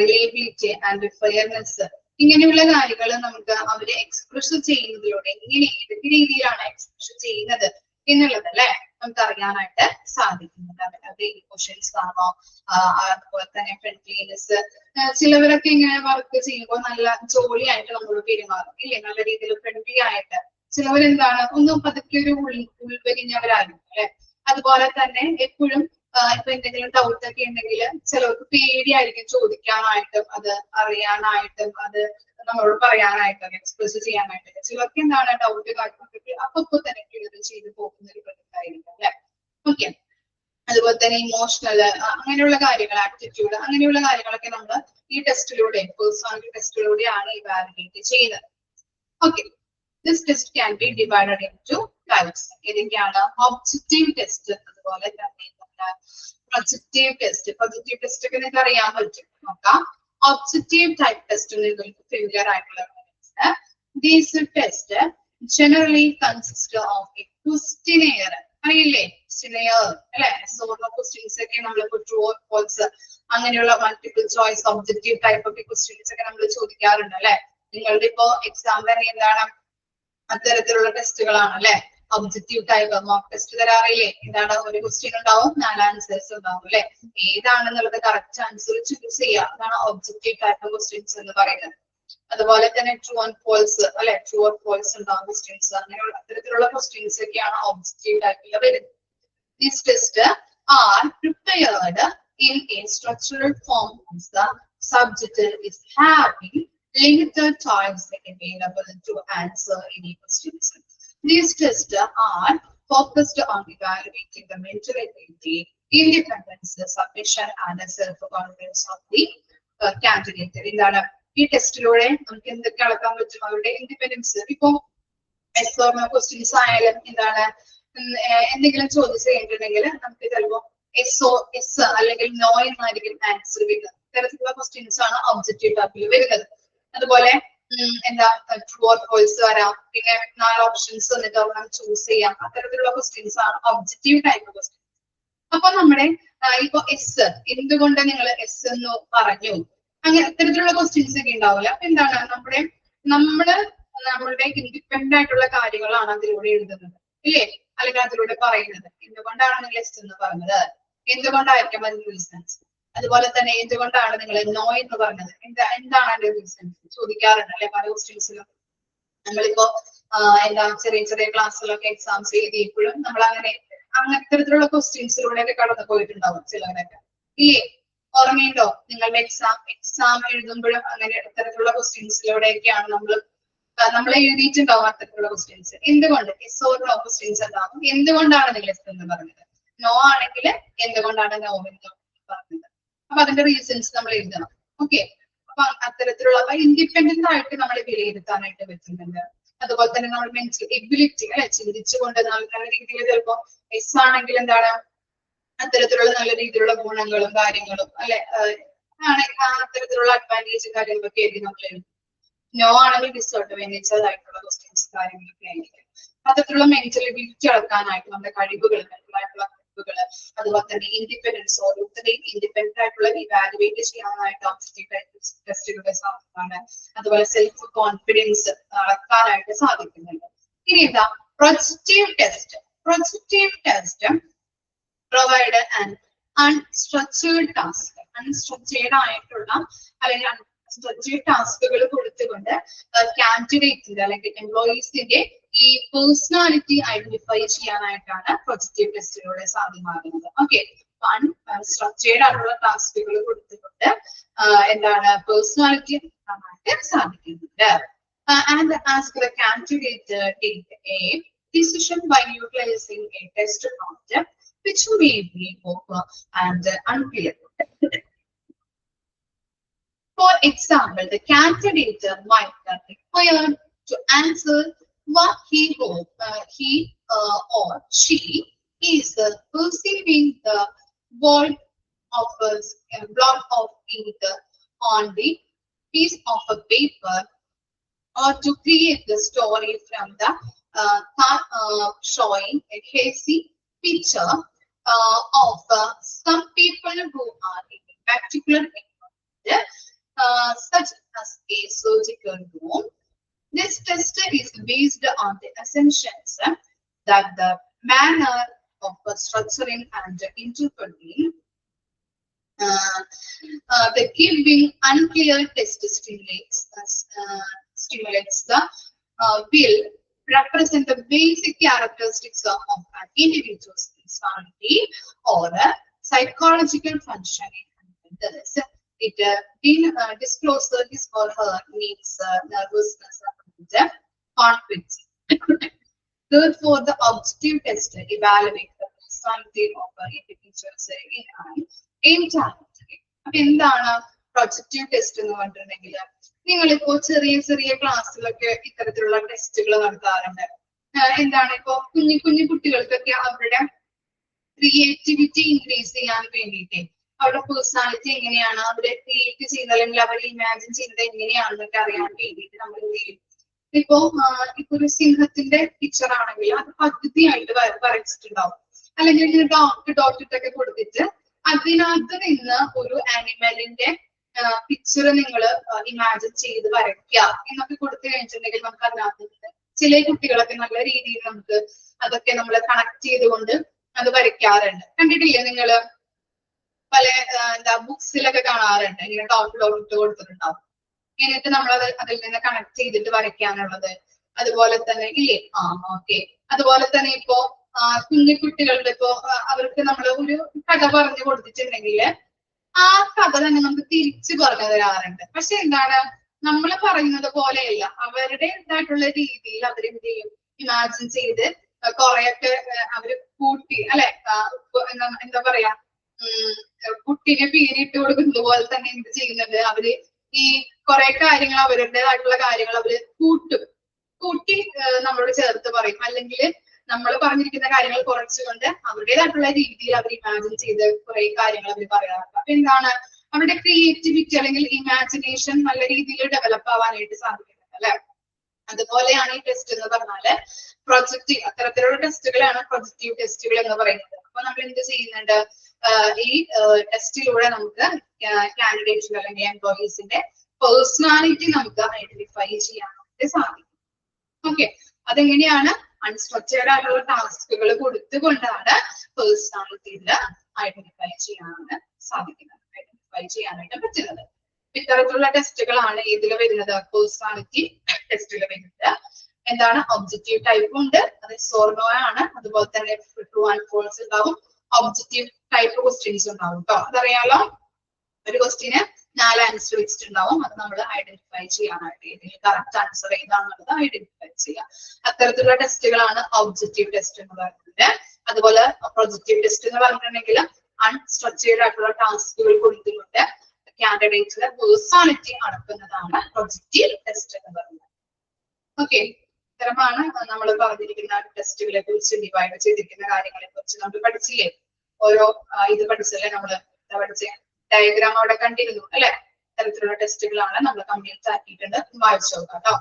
reliability, and fairness. ഇങ്ങനെയുള്ള കാര്യങ്ങൾ നമുക്ക് അവരെ express ചെയ്യുന്നതിലൂടെ എങ്ങനെ ഏതൊക്കെ രീതിയിലാണ് express ചെയ്യുന്നത് എന്നുള്ളത് അല്ലെ നമുക്ക് അറിയാനായിട്ട് സാധിക്കുന്നുണ്ട്. അവരുടെ ഇമോഷൻസ് ആണോ, അതുപോലെ തന്നെ ഫ്രണ്ട്ലിനെസ്. ചിലവരൊക്കെ ഇങ്ങനെ വർക്ക് ചെയ്യുമ്പോൾ നല്ല ജോലിയായിട്ട് നമ്മളോട് പെരുമാറും ഇല്ലേ? നല്ല രീതിയിൽ ഫ്രണ്ട്ലി ആയിട്ട്. ചിലവരെന്താണ് ഒന്നും പതുക്കെ ഒരു ഉൾവലിഞ്ഞവരായിരിക്കും അല്ലെ? അതുപോലെ തന്നെ എപ്പോഴും ഇപ്പൊ എന്തെങ്കിലും ഡൗട്ട് ഒക്കെ ഉണ്ടെങ്കിൽ ചിലർക്ക് പേടിയായിരിക്കും ചോദിക്കാനായിട്ടും അത് അറിയാനായിട്ടും അത് നമ്മളോട് പറയാനായിട്ടും എക്സ്പ്രസ് ചെയ്യാനായിട്ടും. ചിലർക്ക് എന്താണ് ഡൗട്ട് കാര്യങ്ങളൊക്കെ അപ്പൊ തന്നെ ക്ലിയർ ചെയ്ത് പോകുന്ന ഒരു പ്രകൃതായിരിക്കും അല്ലെ? ഓക്കെ, അതുപോലെ തന്നെ ഇമോഷണൽ അങ്ങനെയുള്ള കാര്യങ്ങൾ, ആറ്റിറ്റ്യൂഡ് അങ്ങനെയുള്ള കാര്യങ്ങളൊക്കെ നമ്മൾ ഈ ടെസ്റ്റിലൂടെ പേഴ്സണാലിറ്റി ടെസ്റ്റിലൂടെയാണ് ഇവാലുവേറ്റ് ചെയ്യുന്നത്. Okay, This test can be divided into types. ഏതൊക്കെയാണ്? ഒബ്ജക്റ്റീവ് ടെസ്റ്റ്, അതുപോലെ തന്നെ പ്രൊജക്റ്റീവ് ടെസ്റ്റ്. പ്രൊജക്റ്റീവ് ടെസ്റ്റ് ഒക്കെ നിങ്ങൾക്ക് അറിയാൻ പറ്റും. നോക്കാം. ഒബ്ജക്റ്റീവ് ടൈപ്പ് ടെസ്റ്റ് നിങ്ങൾക്ക് ഫെമിലിയർ ആയിട്ടുള്ള. These tests generally consist of a questionnaire. അറിയില്ലേ? questionnaire അല്ലെ? സോർട്ട് ക്വസ്റ്റ്യൻസ് ഒക്കെ നമ്മളിപ്പോ ട്രൂ ഓർ ഫാൾസ് അങ്ങനെയുള്ള മൾട്ടിപ്പിൾ ചോയ്സ് ഒബ്ജക്റ്റീവ് ടൈപ്പ് ഒക്കെ ക്വസ്റ്റ്യൻസ് ഒക്കെ നമ്മൾ ചോദിക്കാറുണ്ട് അല്ലെ? നിങ്ങളുടെ ഇപ്പോ എക്സാം തന്നെ എന്താണ് അത്തരത്തിലുള്ള ടെസ്റ്റുകളാണ് അല്ലെ? ഒബ്ജക്റ്റീവ് ടൈപ്പ് മോക്ക് ടെസ്റ്റ് തരാറില്ലേ? എന്താണ്? ഒരു ക്വസ്റ്റ്യൻ ഉണ്ടാവും, 4 ആൻസേഴ്സ് ഉണ്ടാവും അല്ലെ? ഏതാണെന്നുള്ളത് കറക്റ്റ് ആൻസർ ചൂസ് ചെയ്യുക. അതാണ് ഒബ്ജക്റ്റീവ് ടൈപ്പ് ക്വസ്റ്റ്യൻസ് എന്ന് പറയുന്നത്. അതുപോലെ തന്നെ ട്രൂ ആൻഡ് ഫോൾസ് അല്ലെ? ട്രൂ ഓർ ഫോൾസ് ഉണ്ടാവും ക്വസ്റ്റ്യൻസ്. അങ്ങനെയുള്ള അത്തരത്തിലുള്ള ക്വസ്റ്റ്യൻസ് ഒക്കെയാണ് ഒബ്ജക്റ്റീവ് ടൈപ്പിൽ വരുന്നത്. These tests are prepared in a structural form as the subject is having limited times available to answer any questions. These tests are focused on evaluating the mental ability, independence, submission, and self-confidence of the candidate. എന്താണ് ഈ ടെസ്റ്റിലൂടെ നമുക്ക് എന്തൊക്കെ അളക്കാൻ പറ്റും? അവരുടെ independence. ഇപ്പൊ questions ആയാലും എന്താണ് എന്തെങ്കിലും ചോദ്യം ചെയ്തിട്ടുണ്ടെങ്കിൽ നമുക്ക് ചിലപ്പോ എസ് അല്ലെങ്കിൽ നോ എന്നായിരിക്കും ആൻസർ വരുന്നത്. ഇത്തരത്തിലുള്ള ക്വസ്റ്റ്യൻസ് ആണ് ഒബ്ജക്റ്റീവ് ടൈപ്പിൽ വരുന്നത്. അതുപോലെ എന്താ ട്രൂ ഓർ ഫോൾസ് വരാം, പിന്നെ 4 ഓപ്ഷൻസ് എന്നിട്ട് നമ്മൾ ചൂസ് ചെയ്യാം. അത്തരത്തിലുള്ള ക്വസ്റ്റ്യൻസ് ആണ് ഒബ്ജക്റ്റീവ് ടൈപ്പ് ക്വസ്റ്റ്യൻസ്. അപ്പൊ നമ്മുടെ ഇപ്പൊ എസ് എന്തുകൊണ്ട് നിങ്ങൾ എസ് എന്ന് പറഞ്ഞു, അങ്ങനെ ഇത്തരത്തിലുള്ള ക്വസ്റ്റ്യൻസ് ഒക്കെ ഉണ്ടാവില്ല. അപ്പൊ എന്താണ് നമ്മളുടെ ഇൻഡിപെൻഡന്റ് ആയിട്ടുള്ള കാര്യങ്ങളാണ് അതിലൂടെ എഴുതുന്നത് ഇല്ലേ? അല്ലെങ്കിൽ അതിലൂടെ പറയുന്നത്. എന്തുകൊണ്ടാണ് നിങ്ങൾ എസ് എന്ന് പറഞ്ഞത്, എന്തുകൊണ്ടായിരിക്കും അതിന്റെ റീസൺസ്. അതുപോലെ തന്നെ എന്തുകൊണ്ടാണ് നിങ്ങൾ നോ എന്ന് പറഞ്ഞത്, എന്താണ് അതിന്റെ റീസൺസ് ചോദിക്കാറുണ്ട് അല്ലെ? പല ക്വസ്റ്റ്യൻസിലും നമ്മളിപ്പോ എന്താ ചെറിയ ക്ലാസ്സിലൊക്കെ എക്സാംസ് എഴുതിയപ്പോഴും നമ്മൾ അങ്ങനത്തരത്തിലുള്ള ക്വസ്റ്റ്യൻസിലൂടെയൊക്കെ കടന്നു പോയിട്ടുണ്ടാവും ചിലവരൊക്കെ ഇല്ലേ? ഓർമ്മയുണ്ടോ? നിങ്ങളുടെ എക്സാം എഴുതുമ്പോഴും അങ്ങനെ ഇത്തരത്തിലുള്ള ക്വസ്റ്റ്യൻസിലൂടെയൊക്കെയാണ് നമ്മൾ എഴുതിയിട്ടുണ്ടാവും അത്തരത്തിലുള്ള ക്വസ്റ്റ്യൻസ്. എന്തുകൊണ്ട് എസ് ഓർ നോ ക്വസ്റ്റ്യൻസ് ഉണ്ടാവും. എന്തുകൊണ്ടാണ് നിങ്ങൾ എസ് എന്ന് പറഞ്ഞത്, നോ ആണെങ്കിൽ എന്തുകൊണ്ടാണ് നോ എന്ന് പറഞ്ഞത്. അപ്പൊ അതിന്റെ റീസൺസ് നമ്മൾ എഴുതണം. ഓക്കെ. അപ്പൊ അത്തരത്തിലുള്ള ഇൻഡിപെൻഡന്റ് ആയിട്ട് നമ്മൾ വിലയിരുത്താനായിട്ട് പറ്റുന്നുണ്ട്. അതുപോലെ തന്നെ നമ്മൾ മെന്റൽ എബിലിറ്റി അല്ലെ? ചിന്തിച്ചുകൊണ്ട് നല്ല രീതിയിൽ ചിലപ്പോ എസ് ആണെങ്കിൽ എന്താണ് അത്തരത്തിലുള്ള നല്ല രീതിയിലുള്ള ഗുണങ്ങളും കാര്യങ്ങളും അല്ലെ? അത്തരത്തിലുള്ള അഡ്വാൻറ്റേജ് കാര്യങ്ങളൊക്കെ ആയിരിക്കും നമ്മൾ എഴുതും. നോ ആണെങ്കിൽ ഡിസ്അഡ്വാൻറ്റേജസ് ആയിട്ടുള്ള ക്വസ്റ്റ്യൻസ് കാര്യങ്ങളൊക്കെ ആയിരിക്കും. അത്തരത്തിലുള്ള മെന്റൽ എബിലിറ്റി അളക്കാനായിട്ട് നമ്മുടെ കഴിവുകൾ, മെന്റലായിട്ടുള്ള കഴിവുകൾ, അതുപോലെ തന്നെ ഇൻഡിപെൻഡൻസ്, ഓരോരുത്തരെയും ഇൻഡിപെൻഡന്റ് ആയിട്ടുള്ള ഇവാലുവേറ്റ് ചെയ്യാനായിട്ട് ഒബ്ജക്റ്റീവ് ടെസ്റ്റുകളുടെ സാധ്യതയാണ്. അതുപോലെ സെൽഫ് കോൺഫിഡൻസ് അളക്കാനായിട്ട് സാധിക്കുന്നുണ്ട്. ഇനി എന്താ projective test? Projective test provide an unstructured task. Unstructured ആയിട്ടുള്ള അല്ലെങ്കിൽ അൺസ്ട്രക്ചേർഡ് ടാസ്കുകൾ കൊടുത്തുകൊണ്ട് കാൻഡിഡേറ്റിന്റെ അല്ലെങ്കിൽ എംപ്ലോയീസിന്റെ ഈ പേഴ്സണാലിറ്റി ഐഡന്റിഫൈ ചെയ്യാനായിട്ടാണ് പ്രൊജക്റ്റീവ് ടെസ്റ്റിലൂടെ സാധ്യമാകുന്നത്. ഓക്കെ. അൺസ്ട്രക്ചേർഡ് ആയിട്ടുള്ള ടാസ്കുകൾ കൊടുത്തുകൊണ്ട് എന്താണ് പേഴ്സണാലിറ്റി കാണാനായിട്ട് സാധിക്കുന്നുണ്ട്. And ask the candidate take A decision by utilizing a test concept which may be open and unclear. For example, the candidate might be required to answer what he or she is perceiving the word of a block of ink on the piece of a paper, or to create the story from the showing a hazy picture of some people who are in a particular environment, such as a surgical room. This test is based on the assumptions that the manner of structuring and interpreting the giving unclear test stimulates the will represent the basic characteristics of an individual's personality or psychological functioning. Thus, it discloses his or her needs, nervousness, and conflicts. Therefore, the objective test evaluates the personality of individuals in time. എന്താണ് projective test എന്ന് പറഞ്ഞിട്ടുണ്ടെങ്കിൽ നിങ്ങളിപ്പോ ചെറിയ ചെറിയ ക്ലാസ്സിലൊക്കെ ഇത്തരത്തിലുള്ള ടെസ്റ്റുകൾ നടത്താറുണ്ട്. എന്താണ് ഇപ്പോ കുഞ്ഞു കുഞ്ഞു കുട്ടികൾക്കൊക്കെ അവരുടെ ക്രിയേറ്റിവിറ്റി ഇൻക്രീസ് ചെയ്യാൻ വേണ്ടിയിട്ട് അവരുടെ പേഴ്സണാലിറ്റി എങ്ങനെയാണ്, അവരെ ക്രിയേറ്റ് ചെയ്യുന്നത് അല്ലെങ്കിൽ അവർ ഇമാജിൻ ചെയ്യുന്നത് എങ്ങനെയാണെന്നൊക്കെ അറിയാൻ വേണ്ടിയിട്ട് നമ്മൾ എന്ത് ചെയ്യും, ഇപ്പൊ ഒരു സിംഹത്തിന്റെ പിക്ചർ ആണെങ്കിൽ അത് പദ്ധതിയായിട്ട് വരച്ചിട്ടുണ്ടാവും, അല്ലെങ്കിൽ ഇങ്ങനെ ഡോട്ടിട്ടൊക്കെ കൊടുത്തിട്ട് അതിനകത്ത് നിന്ന് ഒരു ആനിമലിന്റെ പിക്ചർ നിങ്ങൾ ഇമാജിൻ ചെയ്ത് വരയ്ക്കുക എന്നൊക്കെ കൊടുത്തു കഴിഞ്ഞിട്ടുണ്ടെങ്കിൽ നമുക്ക് അതിനകത്ത് നിന്ന് ചില കുട്ടികളൊക്കെ നല്ല രീതിയിൽ നമുക്ക് അതൊക്കെ നമ്മൾ കണക്ട് ചെയ്തുകൊണ്ട് അത് വരയ്ക്കാറുണ്ട്. കണ്ടിട്ടില്ലേ നിങ്ങള് പല എന്താ ബുക്സിലൊക്കെ കാണാറുണ്ട്, ഇങ്ങനെ ഡോട്ട് ഡോട്ട് ഇട്ട് കൊടുത്തിട്ടുണ്ടാവും. എന്നിട്ട് നമ്മൾ അതിൽ നിന്ന് കണക്ട് ചെയ്തിട്ട് വരയ്ക്കാനുള്ളത്. അതുപോലെ തന്നെ ഇല്ലേ, ഓക്കെ. അതുപോലെ തന്നെ ഇപ്പോ കുഞ്ഞു കുട്ടികളുടെ ഇപ്പോ അവർക്ക് നമ്മൾ ഒരു കഥ പറഞ്ഞു കൊടുത്തിട്ടുണ്ടെങ്കിൽ ആ കഥ തന്നെ നമുക്ക് തിരിച്ചു പറഞ്ഞു തരാറുണ്ട്. പക്ഷെ എന്താണ്, നമ്മൾ പറയുന്നത് പോലെയല്ല, അവരുടേതായിട്ടുള്ള രീതിയിൽ അവരെന്ത് ചെയ്യും, ഇമാജിൻ ചെയ്ത് കുറെയൊക്കെ അവര് കൂട്ടി അല്ലെ, എന്താ പറയാ, കുട്ടിനെ പീരിട്ട് കൊടുക്കുന്നത് പോലെ തന്നെ എന്ത് ചെയ്യുന്നുണ്ട് അവര്, ഈ കുറെ കാര്യങ്ങൾ അവരുടേതായിട്ടുള്ള കാര്യങ്ങൾ അവര് കൂട്ടി നമ്മളോട് ചേർത്ത് പറയും, അല്ലെങ്കിൽ നമ്മൾ പറഞ്ഞിരിക്കുന്ന കാര്യങ്ങൾ കുറച്ചുകൊണ്ട് അവരുടേതായിട്ടുള്ള രീതിയിൽ അവർ ഇമാജിൻ ചെയ്ത് കുറെ കാര്യങ്ങൾ അവർ പറയാറുണ്ട്. അപ്പൊ എന്താണ്, അവരുടെ ക്രിയേറ്റിവിറ്റി അല്ലെങ്കിൽ ഇമാജിനേഷൻ നല്ല രീതിയിൽ ഡെവലപ്പ് ആവാനായിട്ട് സാധിക്കുന്നുണ്ട് അല്ലെ. അതുപോലെയാണ് ഈ ടെസ്റ്റ് എന്ന് പറഞ്ഞാല് പ്രൊജക്റ്റീവ്, അത്തരത്തിലുള്ള ടെസ്റ്റുകളാണ് പ്രൊജക്റ്റീവ് ടെസ്റ്റുകൾ എന്ന് പറയുന്നത്. അപ്പൊ നമ്മൾ എന്ത് ചെയ്യുന്നുണ്ട്, ഈ ടെസ്റ്റിലൂടെ നമുക്ക് കാൻഡിഡേറ്റ്സിന്റെ അല്ലെങ്കിൽ എംപ്ലോയീസിന്റെ പേഴ്സണാലിറ്റി നമുക്ക് ഐഡന്റിഫൈ ചെയ്യാനായിട്ട് സാധിക്കും. ഓക്കെ, അതെങ്ങനെയാണ്, അൺസ്ട്രക്ചേർഡ് ആയിട്ടുള്ള ടാസ്കുകൾ കൊടുത്തുകൊണ്ടാണ് പേഴ്സണാലിറ്റിയിൽ ഐഡന്റിഫൈ ചെയ്യാനായിട്ട് സാധിക്കുന്നത്, ഐഡന്റിഫൈ ചെയ്യാനായിട്ട് പറ്റുന്നത്. ഇത്തരത്തിലുള്ള ടെസ്റ്റുകളാണ് ഇതിൽ വരുന്നത്, പേഴ്സണാലിറ്റി ടെസ്റ്റിൽ വരുന്നത്. എന്താണ്, ഒബ്ജക്റ്റീവ് ടൈപ്പ് ഉണ്ട്, അത് സോർനോ ആണ്. അതുപോലെ തന്നെ ട്രൂ ആൻഡ് ഫോൾസ് ഉണ്ടാവും, ഒബ്ജക്റ്റീവ് ടൈപ്പ് ക്വസ്റ്റ്യൻസ് ഉണ്ടാവും കേട്ടോ. അതറിയാലോ, ഒരു ക്വസ്റ്റ്യന് 4 ആൻസർ വെച്ചിട്ടുണ്ടാവും, അത് നമ്മൾ ഐഡന്റിഫൈ ചെയ്യാനായിട്ട് ഇതിൽ കറക്റ്റ് ആൻസർ ഏതാണെന്നുള്ളത് ഐഡന്റിഫൈ ചെയ്യാം. അത്തരത്തിലുള്ള ടെസ്റ്റുകളാണ് ഒബ്ജക്റ്റീവ് ടെസ്റ്റ് എന്ന് പറയുന്നത്. അതുപോലെ പ്രൊജക്റ്റീവ് ടെസ്റ്റ് എന്ന് പറഞ്ഞിട്ടുണ്ടെങ്കിൽ അൺസ്ട്രക്ചേർഡ് ആയിട്ടുള്ള ടാസ്കുകൾ കൊടുത്തുകൊണ്ട് കാൻഡിഡേറ്റ്സിന്റെ പേഴ്സണാലിറ്റി അളക്കുന്നതാണ് പ്രൊജക്റ്റീവ് ടെസ്റ്റ് എന്ന് പറയുന്നത്. ഓക്കെ, ഇത്തരമാണ് നമ്മൾ പറഞ്ഞിരിക്കുന്ന ടെസ്റ്റുകളെ കുറിച്ച്, ഡിവൈഡ് ചെയ്തിരിക്കുന്ന കാര്യങ്ങളെ കുറിച്ച് നമ്മൾ പഠിച്ചില്ലേ. ഓരോ ഇത് പഠിച്ചല്ലേ, നമ്മള് പഠിച്ച ഡയഗ്രാം അവിടെ കണ്ടിരുന്നു അല്ലെ. തരത്തിലുള്ള ടെസ്റ്റുകളാണ് നമ്മൾ കംപ്ലീറ്റ് ആക്കിയിട്ടുണ്ട്, വായിച്ചു നോക്കാം കേട്ടോ.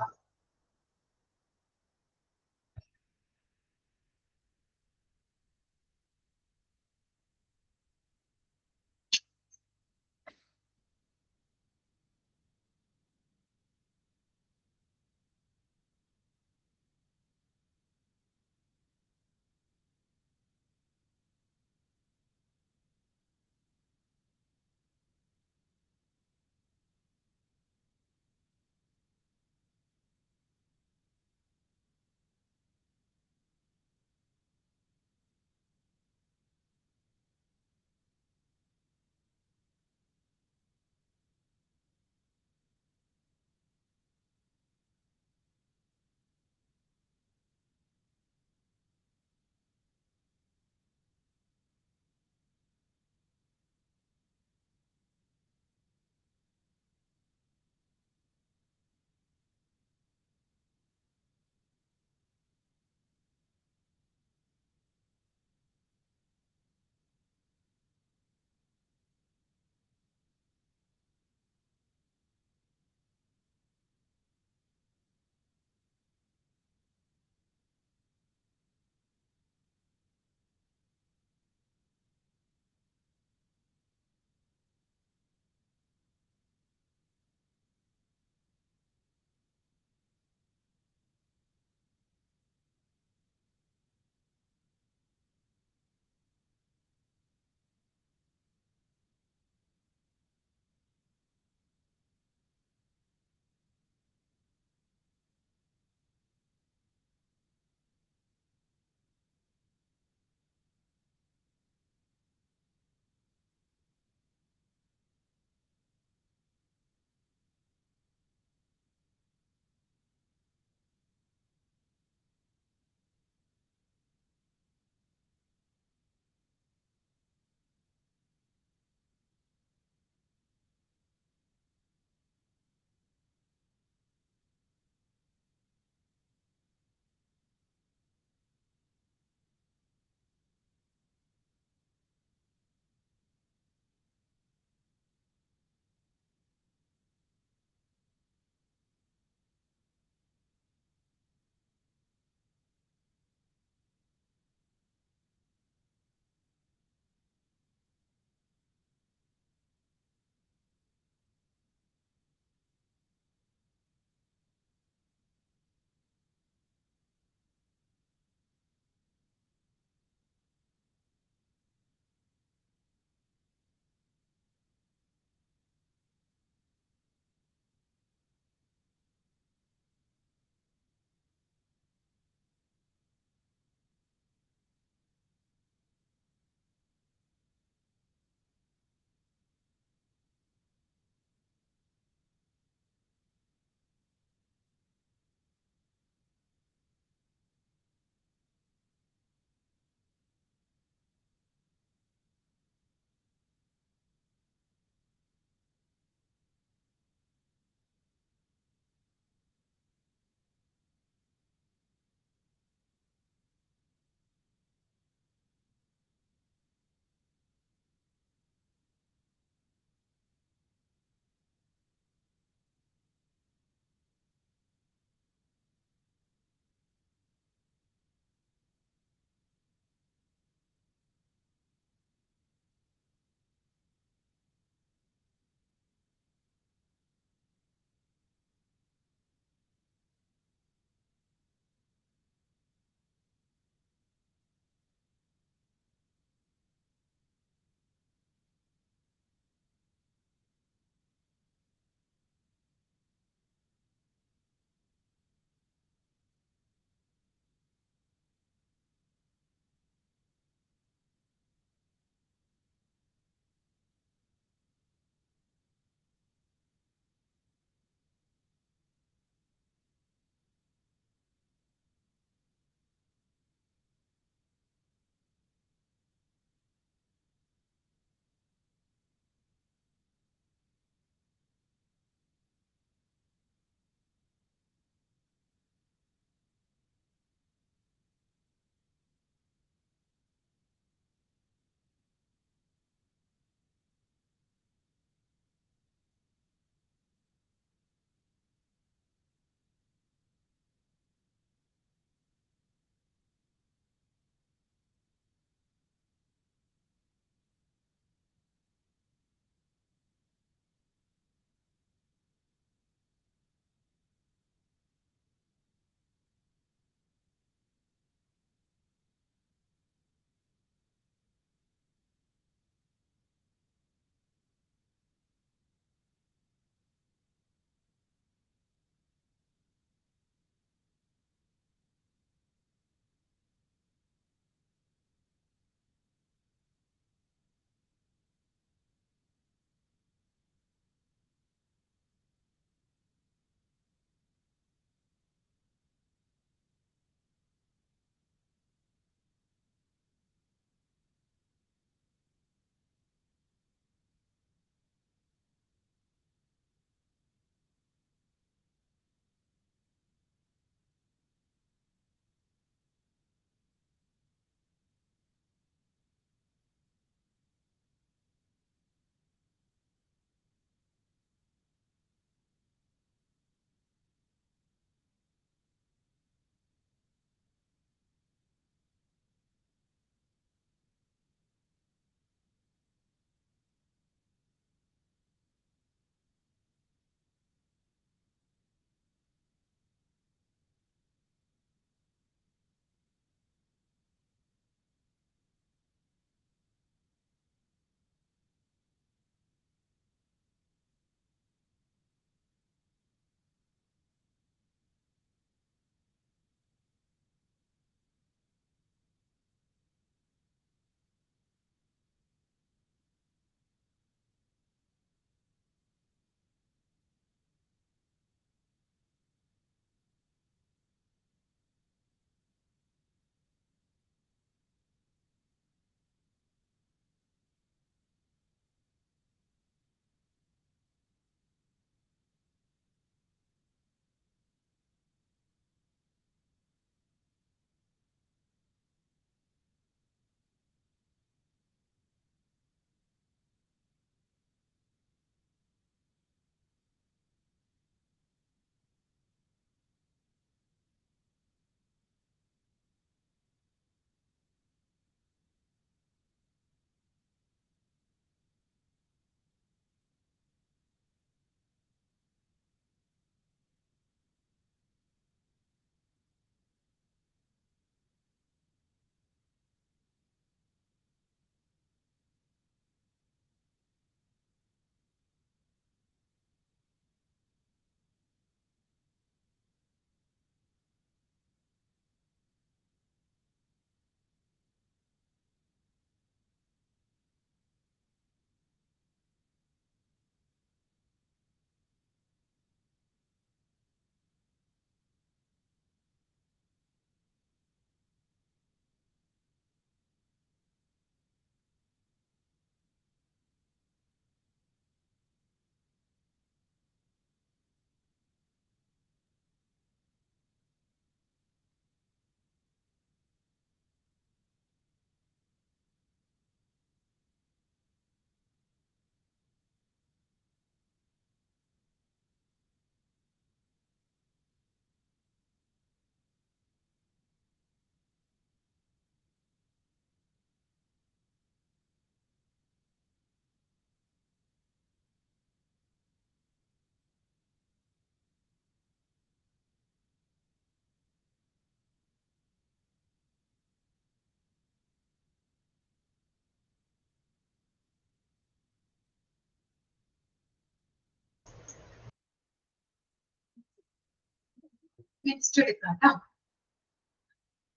നെക്സ്റ്റ് എടുക്കാം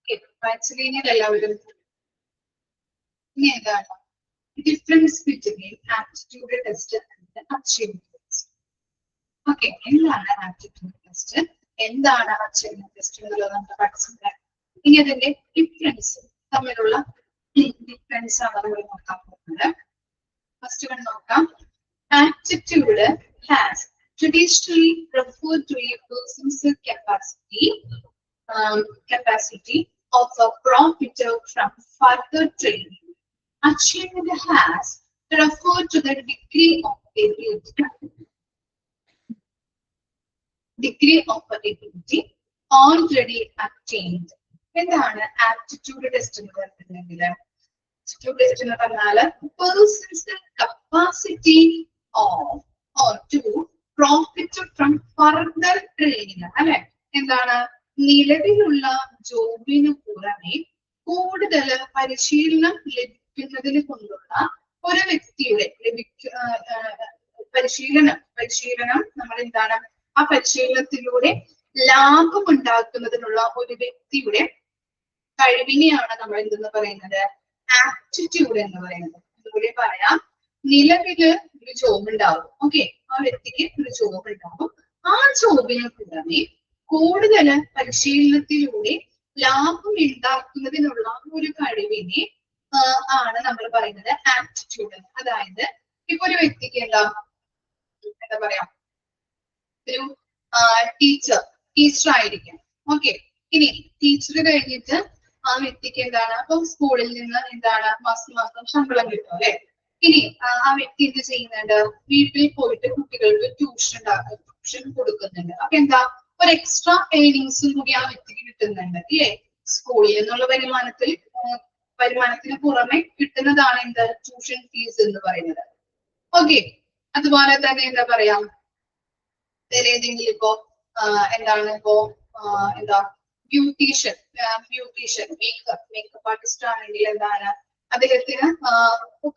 കേട്ടോ. വാക്സിലീനിയൽ എല്ലാവരും ഇനി ഏതാണ് difference between aptitude test and achievement test. Okay, എന്താണ് ആപ്റ്റിറ്റ്യൂഡ് ടെസ്റ്റ്, എന്താണ് അച്ചീവ്മെന്റ് ടെസ്റ്റ് എന്നുള്ളത് നമുക്ക് പഠിച്ചിട്ടുണ്ട്. ഇനി അതിന്റെ ഡിഫറൻസ് തമ്മിലുള്ള ഡിഫറൻസ് ആണ് നമ്മൾ നോക്കാൻ പോകുന്നത്. ഫസ്റ്റ് വൺ നോക്കാം. Aptitude has traditionally referred to a person's capacity of a profiter from further training. Achievement has referred to the degree of ability already attained. എന്താണ് ആപ്റ്റിറ്റ്യൂഡ് ടെസ്റ്റ് എന്ന് പറഞ്ഞിട്ടുണ്ടെങ്കിൽ, ആപ്റ്റിറ്റ്യൂഡ് ടെസ്റ്റ് എന്ന് പറഞ്ഞാൽ person's capacity of or to profit from further training അല്ലെ. എന്താണ് നിലവിലുള്ള ജോബിന് പുറമെ കൂടുതൽ പരിശീലനം ലഭിക്കുന്നതിന് കൊണ്ടുള്ള ഒരു വ്യക്തിയുടെ പരിശീലനം നമ്മൾ എന്താണ് ആ പരിശീലനത്തിലൂടെ ലാഭം ഉണ്ടാക്കുന്നതിനുള്ള ഒരു വ്യക്തിയുടെ കഴിവിനെയാണ് നമ്മൾ എന്തെന്ന് പറയുന്നത് ആപ്റ്റിറ്റ്യൂഡ് എന്ന് പറയുന്നത്. അതുകൂടി പറയാം, നിലവില് ഒരു ജോബ് ഉണ്ടാവും. ഓക്കെ, ആ വ്യക്തിക്ക് ഒരു ജോബ് ഉണ്ടാവും. ആ ജോബിന് പുറമെ കൂടുതൽ പരിശീലനത്തിലൂടെ ലാഭം ഉണ്ടാക്കുന്നതിനുള്ള ഒരു കഴിവിനെ ആണ് നമ്മൾ പറയുന്നത് ആപ്റ്റിറ്റ്യൂഡ്. അതായത് ഇപ്പൊ ഒരു വ്യക്തിക്ക് എന്താ പറയാ, ഒരു ടീച്ചർ ആയിരിക്കാം. ഓക്കെ, ഇനി ടീച്ചർ കഴിഞ്ഞിട്ട് ആ വ്യക്തിക്ക് എന്താണ് അപ്പൊ സ്കൂളിൽ നിന്ന് എന്താണ് മാസം ശമ്പളം കിട്ടും അല്ലെ. ഇനി ആ വ്യക്തി എന്ത് ചെയ്യുന്നുണ്ട്, വീട്ടിൽ പോയിട്ട് കുട്ടികൾക്ക് ട്യൂഷൻ കൊടുക്കുന്നുണ്ട്. അപ്പൊ എന്താ ഒരു എക്സ്ട്രാ ഏർണിങ്സും കൂടി ആ വ്യക്തിക്ക് കിട്ടുന്നുണ്ട് ഇല്ലേ. സ്കൂളിൽ നിന്നുള്ള വരുമാനത്തിന് പുറമെ കിട്ടുന്നതാണ് എന്ത് ട്യൂഷൻ ഫീസ് എന്ന് പറയുന്നത്. ഓക്കെ, അതുപോലെ തന്നെ എന്താ പറയാ, വേറെ ഏതെങ്കിലും ഇപ്പോ എന്താണ് ഇപ്പോ എന്താ ബ്യൂട്ടീഷ്യൻ മേക്കപ്പ് ആർട്ടിസ്റ്റ് ആണെങ്കിൽ എന്താണ് അദ്ദേഹത്തിന്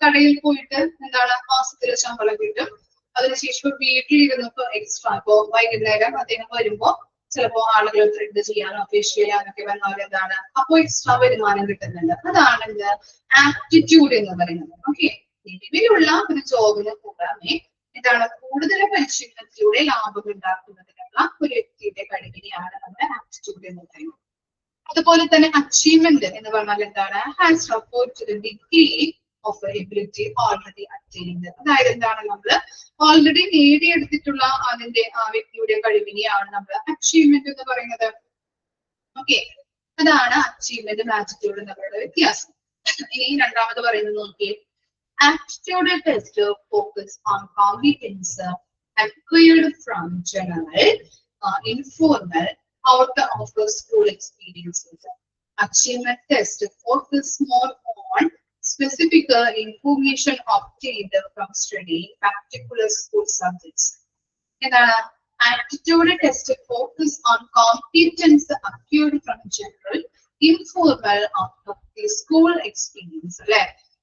കടയിൽ പോയിട്ട് എന്താണ് മാസത്തിലെ ശമ്പളം കിട്ടും. അതിനുശേഷം വീട്ടിലിരുന്നപ്പോ എക്സ്ട്രാ ഇപ്പോ വൈകുന്നേരം അദ്ദേഹം വരുമ്പോ ചിലപ്പോ ആളുകൾ ത്രെഡ് ചെയ്യാനോ ഫേഷ്യൽ ചെയ്യാനൊക്കെ വന്നാൽ എന്താണ് അപ്പോ എക്സ്ട്രാ വരുമാനം കിട്ടുന്നുണ്ട്. അതാണ് എന്ത് ആപ്റ്റിറ്റ്യൂഡ് എന്ന് പറയുന്നത്. ഓക്കെ, നിലവിലുള്ള ഒരു ജോബിന് പുറമെ എന്താണ് കൂടുതൽ പരിശീലനത്തിലൂടെ ലാഭം ഉണ്ടാക്കുന്നതിനുള്ള ഒരു വ്യക്തിയുടെ കഴിവിനെയാണ് നമ്മൾ ആപ്റ്റിറ്റ്യൂഡ് എന്ന് പറയുന്നത്. അതുപോലെ തന്നെ അച്ചീവ്മെന്റ് എന്ന് പറഞ്ഞാൽ എന്താണ് has referred to the degree of ability already attained. അതായത് എന്താണ് നമ്മൾ ഓൾറെഡി നേടിയെടുത്തിട്ടുള്ള അതിന്റെ ആ വ്യക്തിയുടെ കഴിവിനെയാണ് നമ്മൾ അച്ചീവ്മെന്റ് എന്ന് പറയുന്നത്. ഓക്കെ, അതാണ് അച്ചീവ്മെന്റും ആപ്റ്റിറ്റ്യൂഡും തമ്മിലുള്ള വ്യത്യാസം. ഇനി രണ്ടാമത് പറയുന്നത് നോക്കിയേ, aptitude test focus on competence acquired from general, informal, out of the school experiences. Achievement test focus more on specific information obtained from studying particular school subjects. Aptitude test focus on competence acquired from general, informal, out of the school experience.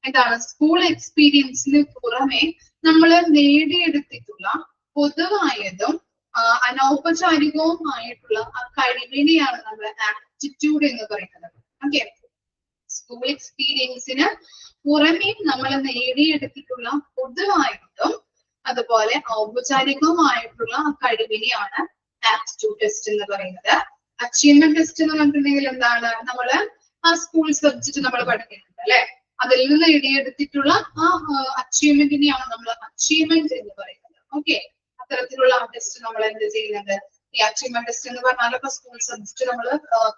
എന്താണ് school എക്സ്പീരിയൻസിന് പുറമെ നമ്മൾ നേടിയെടുത്തിട്ടുള്ള പൊതുവായതും അനൗപചാരികവുമായിട്ടുള്ള ആ കഴിവിനെയാണ് നമ്മൾ aptitude എന്ന് പറയുന്നത്. Okay, school എക്സ്പീരിയൻസിന് പുറമെ നമ്മൾ നേടിയെടുത്തിട്ടുള്ള പൊതുവായിട്ടും അതുപോലെ ഔപചാരികവുമായിട്ടുള്ള ആ കഴിവിനെയാണ് ആപ്റ്റിറ്റ്യൂഡ് ടെസ്റ്റ് എന്ന് പറയുന്നത്. അച്ചീവ്മെന്റ് ടെസ്റ്റ് എന്ന് പറഞ്ഞിട്ടുണ്ടെങ്കിൽ എന്താണ് നമ്മള് ആ സ്കൂൾ സബ്ജക്ട് നമ്മൾ പഠിക്കുന്നുണ്ട് അല്ലെ, അതിൽ നിന്ന് നേടിയെടുത്തിട്ടുള്ള ആ അച്ചീവ്മെന്റിനെയാണ് നമ്മൾ അച്ചീവ്മെന്റ് എന്ന് പറയുന്നത്. ഓക്കെ, അത്തരത്തിലുള്ള ടെസ്റ്റ് നമ്മൾ എന്ത് ചെയ്യുന്നത്, ഈ അച്ചീവ്മെന്റ് ടെസ്റ്റ് എന്ന് പറഞ്ഞാൽ ഇപ്പൊ സ്കൂൾ സബ്ജക്ട് നമ്മൾ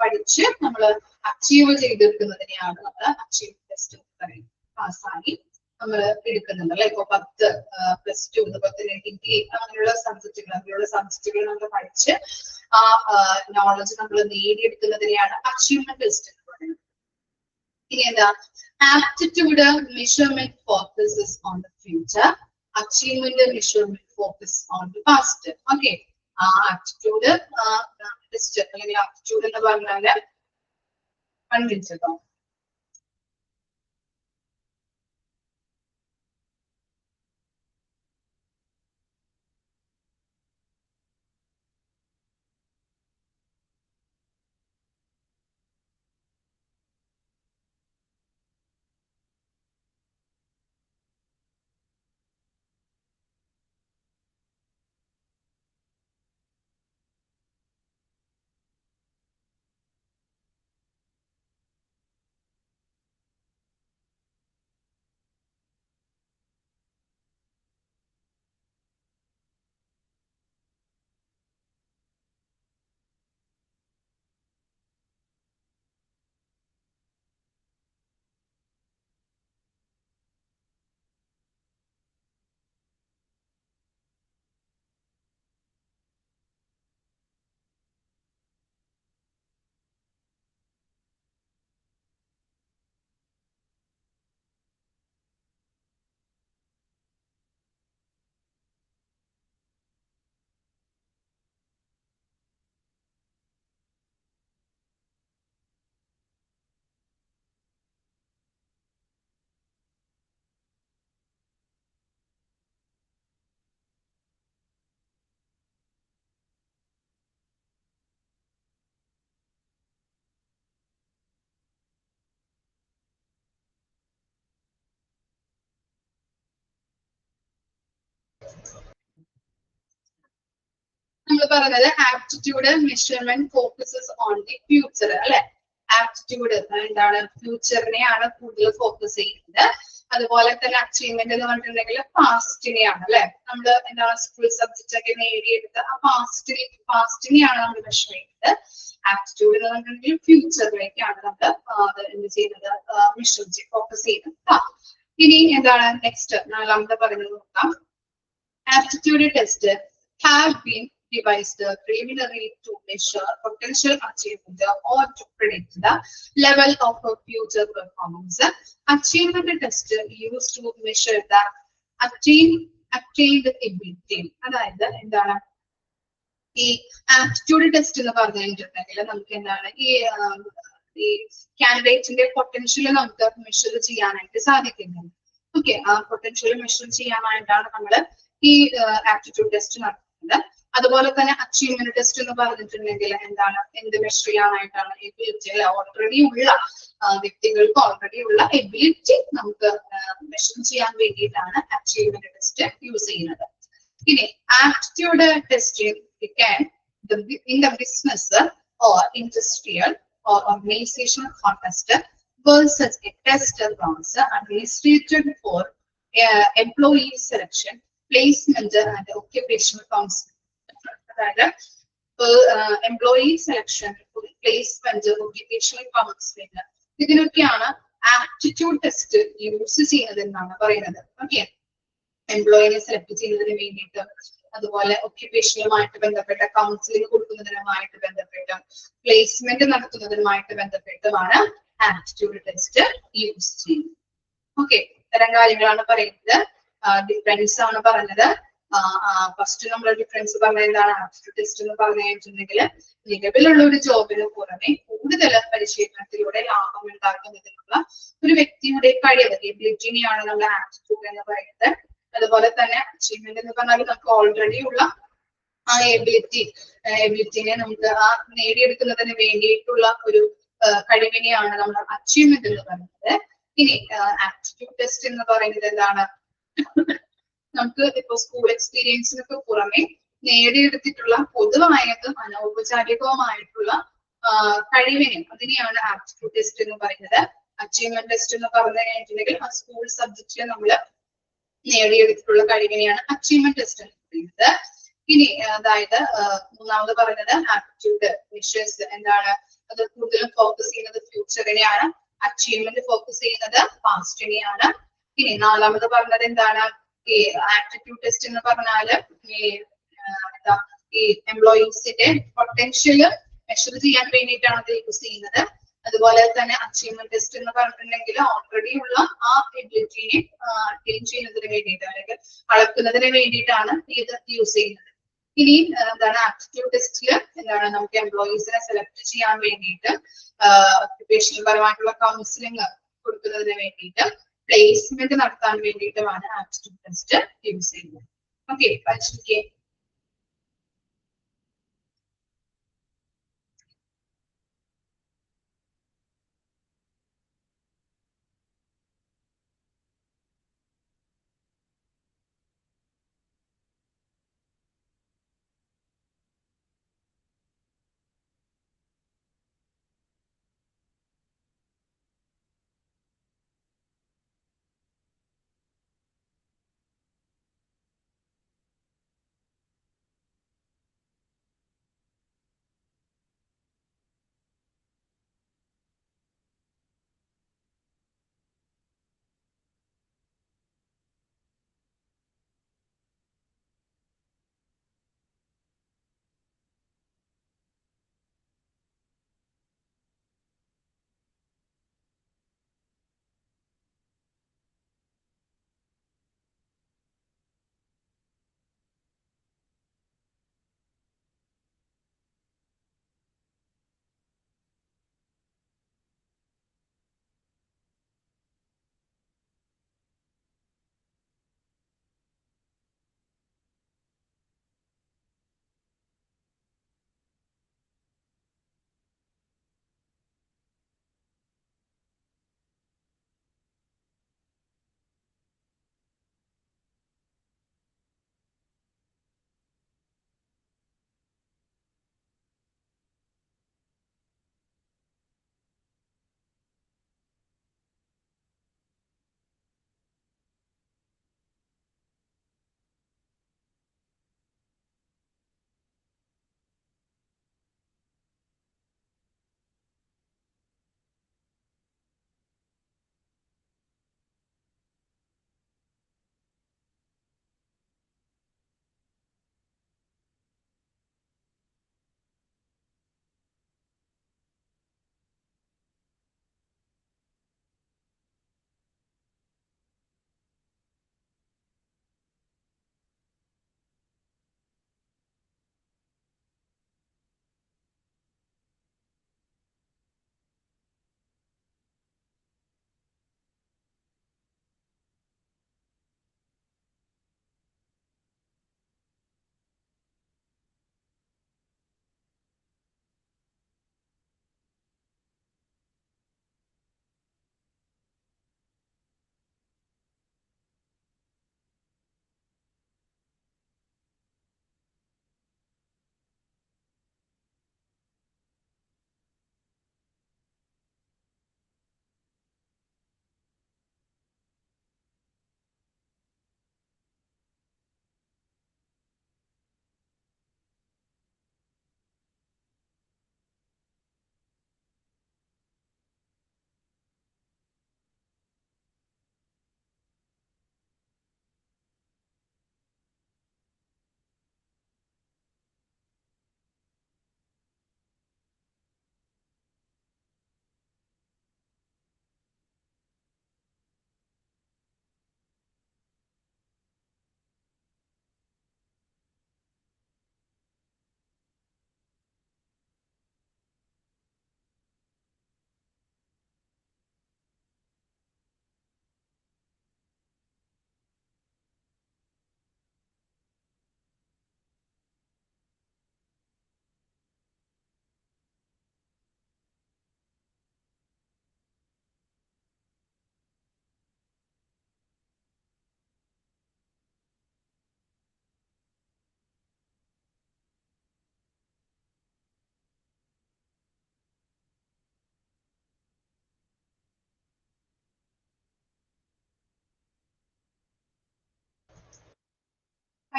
പഠിച്ച് നമ്മൾ അച്ചീവ് ചെയ്തെടുക്കുന്നതിനെയാണ് നമ്മൾ അച്ചീവ്മെന്റ് ടെസ്റ്റ് എന്ന് പറയുന്നത്. പാസ്സായി നമ്മൾ എടുക്കുന്നുണ്ട് അല്ലെ. ഇപ്പൊ 10 +2 അതുപോലെ ഡിഗ്രി അങ്ങനെയുള്ള സബ്ജക്റ്റുകൾ നമ്മൾ പഠിച്ച് ആ നോളജ് നമ്മൾ നേടിയെടുക്കുന്നതിനെയാണ് അച്ചീവ്മെന്റ് ടെസ്റ്റ് എന്ന് പറയുന്നത്. ഇനി എന്താ, aptitude measurement focuses on the future, achievement measurement focus on the past. Okay, aptitude test അല്ലെങ്കിൽ aptitude എന്ന് പറഞ്ഞാല് കൺവിൻസോ പറയുന്നത് aptitude measurement focuses on the future അല്ലെ. ആപ്റ്റിറ്റ്യൂഡ് എന്താണ്, ഫ്യൂച്ചറിനെയാണ് കൂടുതൽ ഫോക്കസ് ചെയ്യുന്നത്. അതുപോലെ തന്നെ അച്ചീവ്മെന്റ് എന്ന് പറഞ്ഞിട്ടുണ്ടെങ്കിൽ പാസ്റ്റിനെയാണ് അല്ലെ. നമ്മൾ എന്താണ് സ്കൂൾ സബ്ജക്റ്റ് ഒക്കെ നേടിയെടുത്ത ആ പാസ്റ്റിനെയാണ് നമ്മൾ മെഷർ ചെയ്യുന്നത്. ആപ്റ്റിറ്റ്യൂഡ് എന്ന് പറഞ്ഞിട്ടുണ്ടെങ്കിൽ ഫ്യൂച്ചറിലേക്കാണ് നമ്മൾ എന്ത് ചെയ്യുന്നത്, മെഷർ ഫോക്കസ് ചെയ്യുന്നത്. ഇനി എന്താണ് നെക്സ്റ്റ് നാലാമത്തെ പറയുന്നത് നോക്കാം. Aptitude test have been devised preliminary to measure potential achievement or to predict the level of future performance. Achievement test used to measure the attained ability. അതായത് എന്താണ് ഈ ആപ്റ്റിറ്റ്യൂഡ് ടെസ്റ്റ് എന്ന് പറഞ്ഞു കഴിഞ്ഞിട്ടുണ്ടെങ്കിൽ നമുക്ക് എന്താണ് ഈ കാൻഡിഡേറ്റിന്റെ പൊട്ടൻഷ്യൽ നമുക്ക് മെഷർ ചെയ്യാനായിട്ട് സാധിക്കുന്നുണ്ട്. ഓക്കെ, ആ പൊട്ടൻഷ്യൽ മെഷർ ചെയ്യാനായിട്ടാണ് നമ്മൾ ഈ ആപ്റ്റിറ്റ്യൂഡ് ടെസ്റ്റ് നടത്തുന്നത്. അതുപോലെ തന്നെ അച്ചീവ്മെന്റ് ടെസ്റ്റ് എന്ന് പറഞ്ഞിട്ടുണ്ടെങ്കിൽ എന്താണ്, എന്ത് മെഷർ ചെയ്യാനായിട്ടാണ്, എബിലിറ്റി അല്ലെ. ഓൾറെഡി ഉള്ള വ്യക്തികൾക്ക് ഓൾറെഡി ഉള്ള എബിലിറ്റി നമുക്ക് മെഷർ ചെയ്യാൻ വേണ്ടിയിട്ടാണ് അച്ചീവ്മെന്റ് ടെസ്റ്റ് യൂസ് ചെയ്യുന്നത്. ഇനി aptitude test in the business or industrial or organizational context versus a test runs administrated for employee selection, placement and occupational counseling. അതായത് employee selection, placement, occupational counseling, ഇതിനൊക്കെയാണ് aptitude test use ചെയ്യുന്നത് എന്നാണ് പറയുന്നത്. Okay, എംപ്ലോയിനെ select ചെയ്യുന്നതിന് വേണ്ടിയിട്ട്, അതുപോലെ ഒക്യുപേഷനുമായിട്ട് ബന്ധപ്പെട്ട counselling കൊടുക്കുന്നതിനുമായിട്ട് ബന്ധപ്പെട്ട്, പ്ലേസ്മെന്റ് നടത്തുന്നതിനുമായിട്ട് ബന്ധപ്പെട്ടുമാണ് ആപ്റ്റിറ്റ്യൂഡ് ടെസ്റ്റ് യൂസ് ചെയ്യുന്നത്. ഓക്കെ, ഇത്തരം കാര്യങ്ങളാണ് പറയുന്നത്. ഡിഫറൻസ് ആണ് പറഞ്ഞത്. ഫസ്റ്റ് നമ്മൾ ഡിഫറൻസ് പറഞ്ഞത് എന്താണ്, ആപ്റ്റിറ്റ്യൂഡ് ടെസ്റ്റ് എന്ന് പറഞ്ഞു കഴിഞ്ഞിട്ടുണ്ടെങ്കിൽ നിലവിലുള്ള ഒരു ജോബിന് പുറമെ കൂടുതൽ പരിശീലനത്തിലൂടെ ലാഭം ഉണ്ടാക്കുന്നതിനുള്ള ഒരു വ്യക്തിയുടെ കഴിവ്, എബിലിറ്റിനെയാണ് നമ്മൾ ആപ്റ്റിറ്റ്യൂഡ് എന്ന് പറയുന്നത്. അതുപോലെ തന്നെ അച്ചീവ്മെന്റ് എന്ന് പറഞ്ഞാൽ നമുക്ക് ഓൾറെഡി ഉള്ള ആ എബിലിറ്റിനെ നമുക്ക് ആ നേടിയെടുക്കുന്നതിന് വേണ്ടിയിട്ടുള്ള ഒരു കഴിവിനെയാണ് നമ്മൾ അച്ചീവ്മെന്റ് എന്ന് പറയുന്നത്. ഇനി ആപ്റ്റിറ്റ്യൂഡ് ടെസ്റ്റ് എന്ന് പറയുന്നത് എന്താണ്, നമുക്ക് ഇപ്പൊ സ്കൂൾ എക്സ്പീരിയൻസിനൊക്കെ പുറമെ നേടിയെടുത്തിട്ടുള്ള പൊതുവായതും അനൗപചാരികവുമായിട്ടുള്ള കഴിവിനെ, അതിനെയാണ് ആപ്റ്റിറ്റ്യൂഡ് ടെസ്റ്റ് എന്ന് പറയുന്നത്. അച്ചീവ്മെന്റ് ടെസ്റ്റ് എന്ന് പറഞ്ഞു കഴിഞ്ഞിട്ടുണ്ടെങ്കിൽ ആ സ്കൂൾ സബ്ജക്റ്റിൽ നമ്മൾ നേടിയെടുത്തിട്ടുള്ള കഴിവിനെയാണ് അച്ചീവ്മെന്റ് ടെസ്റ്റ് എന്ന് പറയുന്നത്. ഇനി അതായത് മൂന്നാമത് പറയുന്നത് ആപ്റ്റിറ്റ്യൂഡ് മെഷേഴ്സ് എന്താണ്, അത് കൂടുതലും ഫോക്കസ് ചെയ്യുന്നത് ഫ്യൂച്ചറിനെയാണ്, അച്ചീവ്മെന്റ് ഫോക്കസ് ചെയ്യുന്നത് പാസ്റ്റിനെയാണ്. ഇനി നാലാമത് പറഞ്ഞത് എന്താണ്, ഈ ആപ്റ്റിറ്റ്യൂഡ് ടെസ്റ്റ് എന്ന് പറഞ്ഞാല് ഈ എംപ്ലോയീസിന്റെ പൊട്ടൻഷ്യല് മെഷർ ചെയ്യാൻ വേണ്ടിയിട്ടാണ് അത് യൂസ് ചെയ്യുന്നത്. അതുപോലെ തന്നെ അച്ചീവ്മെന്റ് ടെസ്റ്റ് എന്ന് പറഞ്ഞിട്ടുണ്ടെങ്കിൽ ഓൾറെഡി ഉള്ള ആ എബിലിറ്റിനെ അറ്റൈൻ ചെയ്യുന്നതിന് വേണ്ടിയിട്ട് അല്ലെങ്കിൽ അളക്കുന്നതിന് വേണ്ടിയിട്ടാണ് ഇത് യൂസ് ചെയ്യുന്നത്. ഇനി എന്താണ് ആപ്റ്റിറ്റ്യൂഡ് ടെസ്റ്റില് എന്താണ്, നമുക്ക് എംപ്ലോയീസിനെ സെലക്ട് ചെയ്യാൻ വേണ്ടിയിട്ട്, ഒക്യുപേഷണൽ പരമായിട്ടുള്ള കൗൺസിലിംഗ് കൊടുക്കുന്നതിന് വേണ്ടിയിട്ട്, പ്ലേസ്മെന്റ് നടത്താൻ വേണ്ടിയിട്ടുമാണ് ആപ്റ്റിറ്റ്യൂഡ് ടെസ്റ്റ് യൂസ് ചെയ്യുന്നത്. ഓക്കെ, പരിശോധിക്കേ.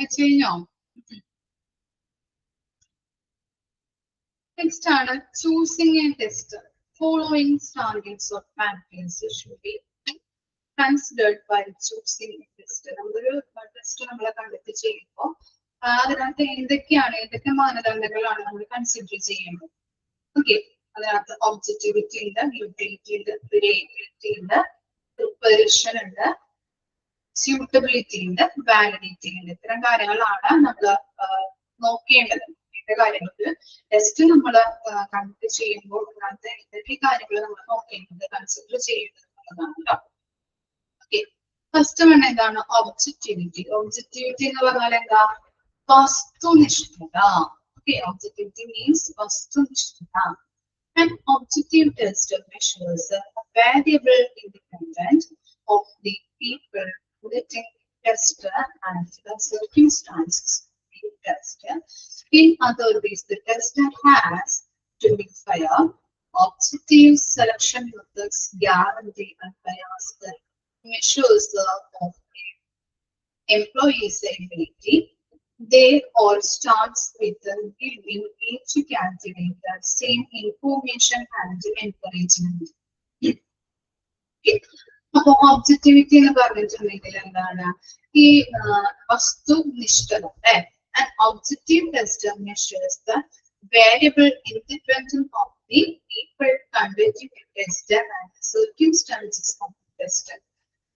അയച്ചു കഴിഞ്ഞോ? നെക്സ്റ്റ് ആണ് choosing a test. Following targets of patterns should be considered by choosing a test. നമ്മളൊരു ടെസ്റ്റ് നമ്മളെ കണ്ടക്ട് ചെയ്യുമ്പോൾ അതിനകത്ത് എന്തൊക്കെ മാനദണ്ഡങ്ങളാണ് നമ്മൾ കൺസിഡർ ചെയ്യേണ്ടത്? ഓക്കെ, അതിനകത്ത് ഒബ്ജക്റ്റിവിറ്റി ഉണ്ട്, യൂട്ടിലിറ്റി ഉണ്ട്, റിലയബിലിറ്റി ഉണ്ട്, പ്രിപ്പറേഷൻ ഉണ്ട്, സ്യൂട്ടബിലിറ്റി ഉണ്ട്, വാലിഡിറ്റി ഉണ്ട്. ഇത്തരം കാര്യങ്ങളാണ് നമ്മൾ നോക്കേണ്ടത്. കാര്യങ്ങൾക്ക് ടെസ്റ്റ് നമ്മൾ കണ്ടക്ട് ചെയ്യുമ്പോൾ അതിനകത്ത് എന്തൊക്കെ കാര്യങ്ങൾ നമ്മൾ നോക്കേണ്ടത്, കൺസിഡർ ചെയ്യേണ്ടത് എന്നുള്ളതാണ്. ഓക്കെ, ഫസ്റ്റ് വൺ എന്താണ്? ഒബ്ജക്റ്റിവിറ്റി. ഒബ്ജക്റ്റിവിറ്റി എന്ന് പറഞ്ഞാൽ എന്താ? വസ്തുനിഷ്ഠത. ഓക്കെ, ഒബ്ജക്റ്റിവിറ്റി മീൻസ് വസ്തുനിഷ്ഠത. An objective test measures a variable independent of the people within the test and the circumstances of the test. In other words, the test has to be fair. Objective selection methods guarantee unbiased measures of employees' ability. They all starts with giving each candidate the same information and encouragement. അപ്പൊ objectivity എന്ന് പറഞ്ഞിട്ടുണ്ടെങ്കിൽ എന്താണ്? ഈ വസ്തുനിഷ്ഠത. An objective test measures the variable independent of the people conducting the test and the circumstances of the test.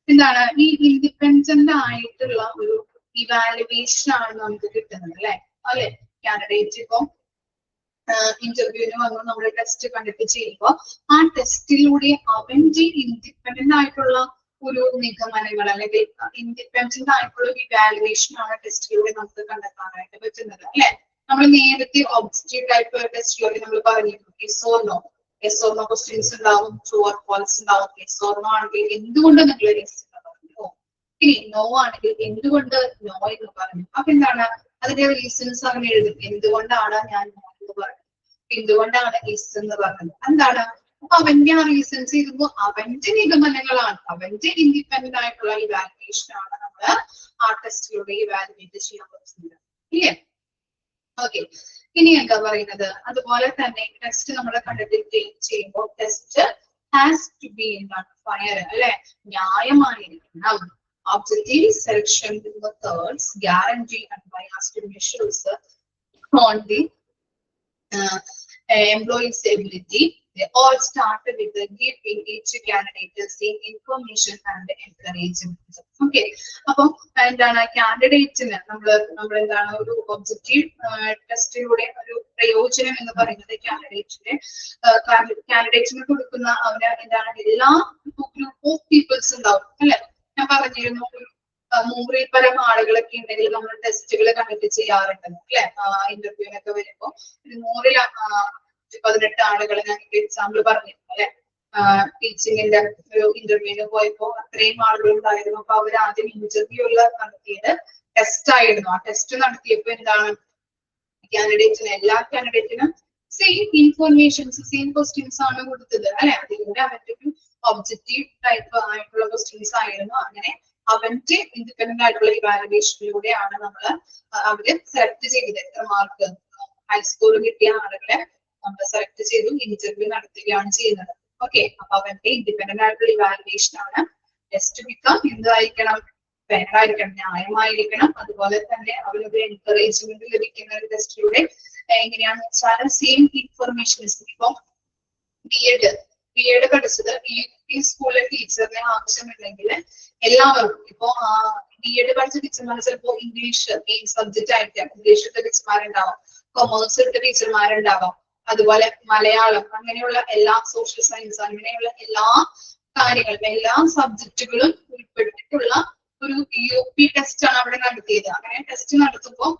എന്താണ്? ഈ independent ആയിട്ടുള്ള ഒരു evaluation ആണ് നമുക്ക് കിട്ടുന്നത്, അല്ലെ? കാൻഡിഡേറ്റ് ഇപ്പൊ ഇന്റർവ്യൂവിന് വന്ന് നമ്മൾ ടെസ്റ്റ് കണ്ടക്ട് ചെയ്യുമ്പോൾ ആ ടെസ്റ്റിലൂടെ അവന്റെ ഇൻഡിപെൻഡന്റ് ആയിട്ടുള്ള ഒരു നിഗമനങ്ങൾ അല്ലെങ്കിൽ ഇൻഡിപെൻഡന്റ് ആയിട്ടുള്ള ഒരു ഇവാലുവേഷൻ ആണ് ടെസ്റ്റിലൂടെ നമുക്ക് കണ്ടെത്താനായിട്ട് പറ്റുന്നത്, അല്ലെ? നമ്മൾ നേരത്തെ ഒബ്ജക്റ്റീവ് ടൈപ്പ് ടെസ്റ്റിലൂടെ നമ്മൾ പറഞ്ഞിരുന്നു yes or no. Yes or no questions ഉണ്ടാവും, ട്രൂ ഓർ ഫാൾസ് ഉണ്ടാവും. യെസ് ഓർ നോ ആണെങ്കിൽ എന്തുകൊണ്ട് നിങ്ങൾ യെസ് പറഞ്ഞു, ഇനി നോ ആണെങ്കിൽ എന്തുകൊണ്ട് നോ എന്ന് പറഞ്ഞു. അപ്പൊ എന്താണ്? അതിന്റെ റീസൺസ് അങ്ങനെ എഴുതും. എന്തുകൊണ്ടാണ് ഞാൻ നോ എന്ന് പറഞ്ഞത്, എന്തുകൊണ്ടാണ് യെസ് എന്ന് പറഞ്ഞത്, എന്താണ്? അപ്പൊ അവന്റെ ആ റീസൺസ് എഴുതുമ്പോൾ അവന്റെ നിഗമനങ്ങളാണ്, അവന്റെ ഇൻഡിപെൻഡന്റ് ആയിട്ടുള്ള ഇവാലുവേഷൻ ആണ് നമ്മൾ ആ ടെസ്റ്റിലൂടെ ഇവാലുവേറ്റ് ചെയ്യാൻ പറ്റുന്നത്, ഇല്ലേ? ഓക്കെ, ഇനി എന്താ പറയുന്നത്? അതുപോലെ തന്നെ ടെസ്റ്റ് നമ്മൾ കണ്ടക്ട് ചെയ്യുമ്പോൾ test has to be fair, അല്ലെ? ന്യായമായിരിക്കണം. Objective selection methods guarantee unbiased measures on the employee's ability. They all start with the giving each candidate the same information and encouragement. Okay, അപ്പം എന്താണ് കാൻഡിഡേറ്റിന് നമ്മൾ എന്താണ് ഒരു objective ടെസ്റ്റിലൂടെ ഒരു പ്രയോജനം എന്ന് പറയുന്നത് കാൻഡിഡേറ്റിന് കൊടുക്കുന്ന അവന് എന്താണ് എല്ലാ ഗ്രൂപ്പ് ഓഫ് പീപ്പിൾസ് ഉണ്ടാവും, അല്ലെ? ഞാൻ പറഞ്ഞിരുന്നു ഒരു 100-ൽ പരം ആളുകളൊക്കെ ഉണ്ടെങ്കിൽ നമ്മൾ ടെസ്റ്റുകൾ കണ്ടക്ട് ചെയ്യാറുണ്ട്, അല്ലെ? ഇന്റർവ്യൂവിനൊക്കെ വരുമ്പോ 100-ൽ 18 ആളുകൾ ഞാൻ എക്സാമ്പിൾ പറഞ്ഞിരുന്നു, അല്ലെ? ടീച്ചിങ്ങിന്റെ ഒരു ഇന്റർവ്യൂവിന് പോയപ്പോ അത്രയും ആളുകൾ ഉണ്ടായിരുന്നു. അപ്പൊ അവർ ആദ്യം ഇന്റർവ്യൂ നടത്തിയത് ടെസ്റ്റ് ആയിരുന്നു. ആ ടെസ്റ്റ് നടത്തിയപ്പോ എന്താണ്? എല്ലാ കാൻഡിഡേറ്റിനും സെയിം ഇൻഫോർമേഷൻസ്, സെയിം ക്വസ്റ്റ്യൻസ് ആണ് കൊടുത്തത്, അല്ലെ? അതിലൂടെ അവരുടെ ഒരു ഒബ്ജക്റ്റീവ് ടൈപ്പ് ആയിട്ടുള്ള ക്വസ്റ്റ്യൻസ് ആയിരുന്നു. അങ്ങനെ അവന്റെ ഇൻഡിപെൻഡന്റ് ആയിട്ടുള്ള ഇവാലുവേഷനിലൂടെയാണ് നമ്മൾ അവര് സെലക്ട് ചെയ്തത്. എത്ര മാർക്ക് ഹൈസ്കൂൾ കിട്ടിയ ആളുകളെ നമ്മൾ സെലക്ട് ചെയ്തു, ഇന്റർവ്യൂ നടത്തുകയാണ് ചെയ്യുന്നത്. ഓക്കെ, അപ്പൊ അവന്റെ ഇൻഡിപെൻഡന്റ് ആയിട്ടുള്ള ഇവാലുവേഷൻ ആണ്. ടെസ്റ്റ് ബിക്കം എന്തായിരിക്കണം? ഫെയർ ആയിരിക്കണം, ന്യായമായിരിക്കണം. അതുപോലെ തന്നെ അവരൊരു എൻകറേജ്മെന്റ് ലഭിക്കുന്ന ഒരു ടെസ്റ്റിലൂടെ എങ്ങനെയാണെന്ന് വെച്ചാൽ സെയിം ഇൻഫർമേഷൻസ്. ഇപ്പൊ ബി എഡ് പഠിച്ചത് ഈ സ്കൂളിലെ ടീച്ചറിനെ ആവശ്യമുണ്ടെങ്കിൽ എല്ലാവർക്കും ഇപ്പൊ ബി എഡ് പഠിച്ച ടീച്ചർമാർ ചിലപ്പോൾ ഇംഗ്ലീഷ് മെയിൻ സബ്ജക്റ്റ് ആയിരിക്കാം, ഇംഗ്ലീഷ് എടുത്ത ടീച്ചർമാരുണ്ടാവാം, കൊമേഴ്സ് എടുത്ത ടീച്ചർമാരുണ്ടാവാം, അതുപോലെ മലയാളം, അങ്ങനെയുള്ള എല്ലാ സോഷ്യൽ സയൻസ്, അങ്ങനെയുള്ള എല്ലാ കാര്യങ്ങളും എല്ലാ സബ്ജക്റ്റുകളും ഉൾപ്പെട്ടിട്ടുള്ള ഒരു UP ടെസ്റ്റ് ആണ് അവിടെ നടത്തിയത്. അങ്ങനെ ടെസ്റ്റ് നടത്തുമ്പോൾ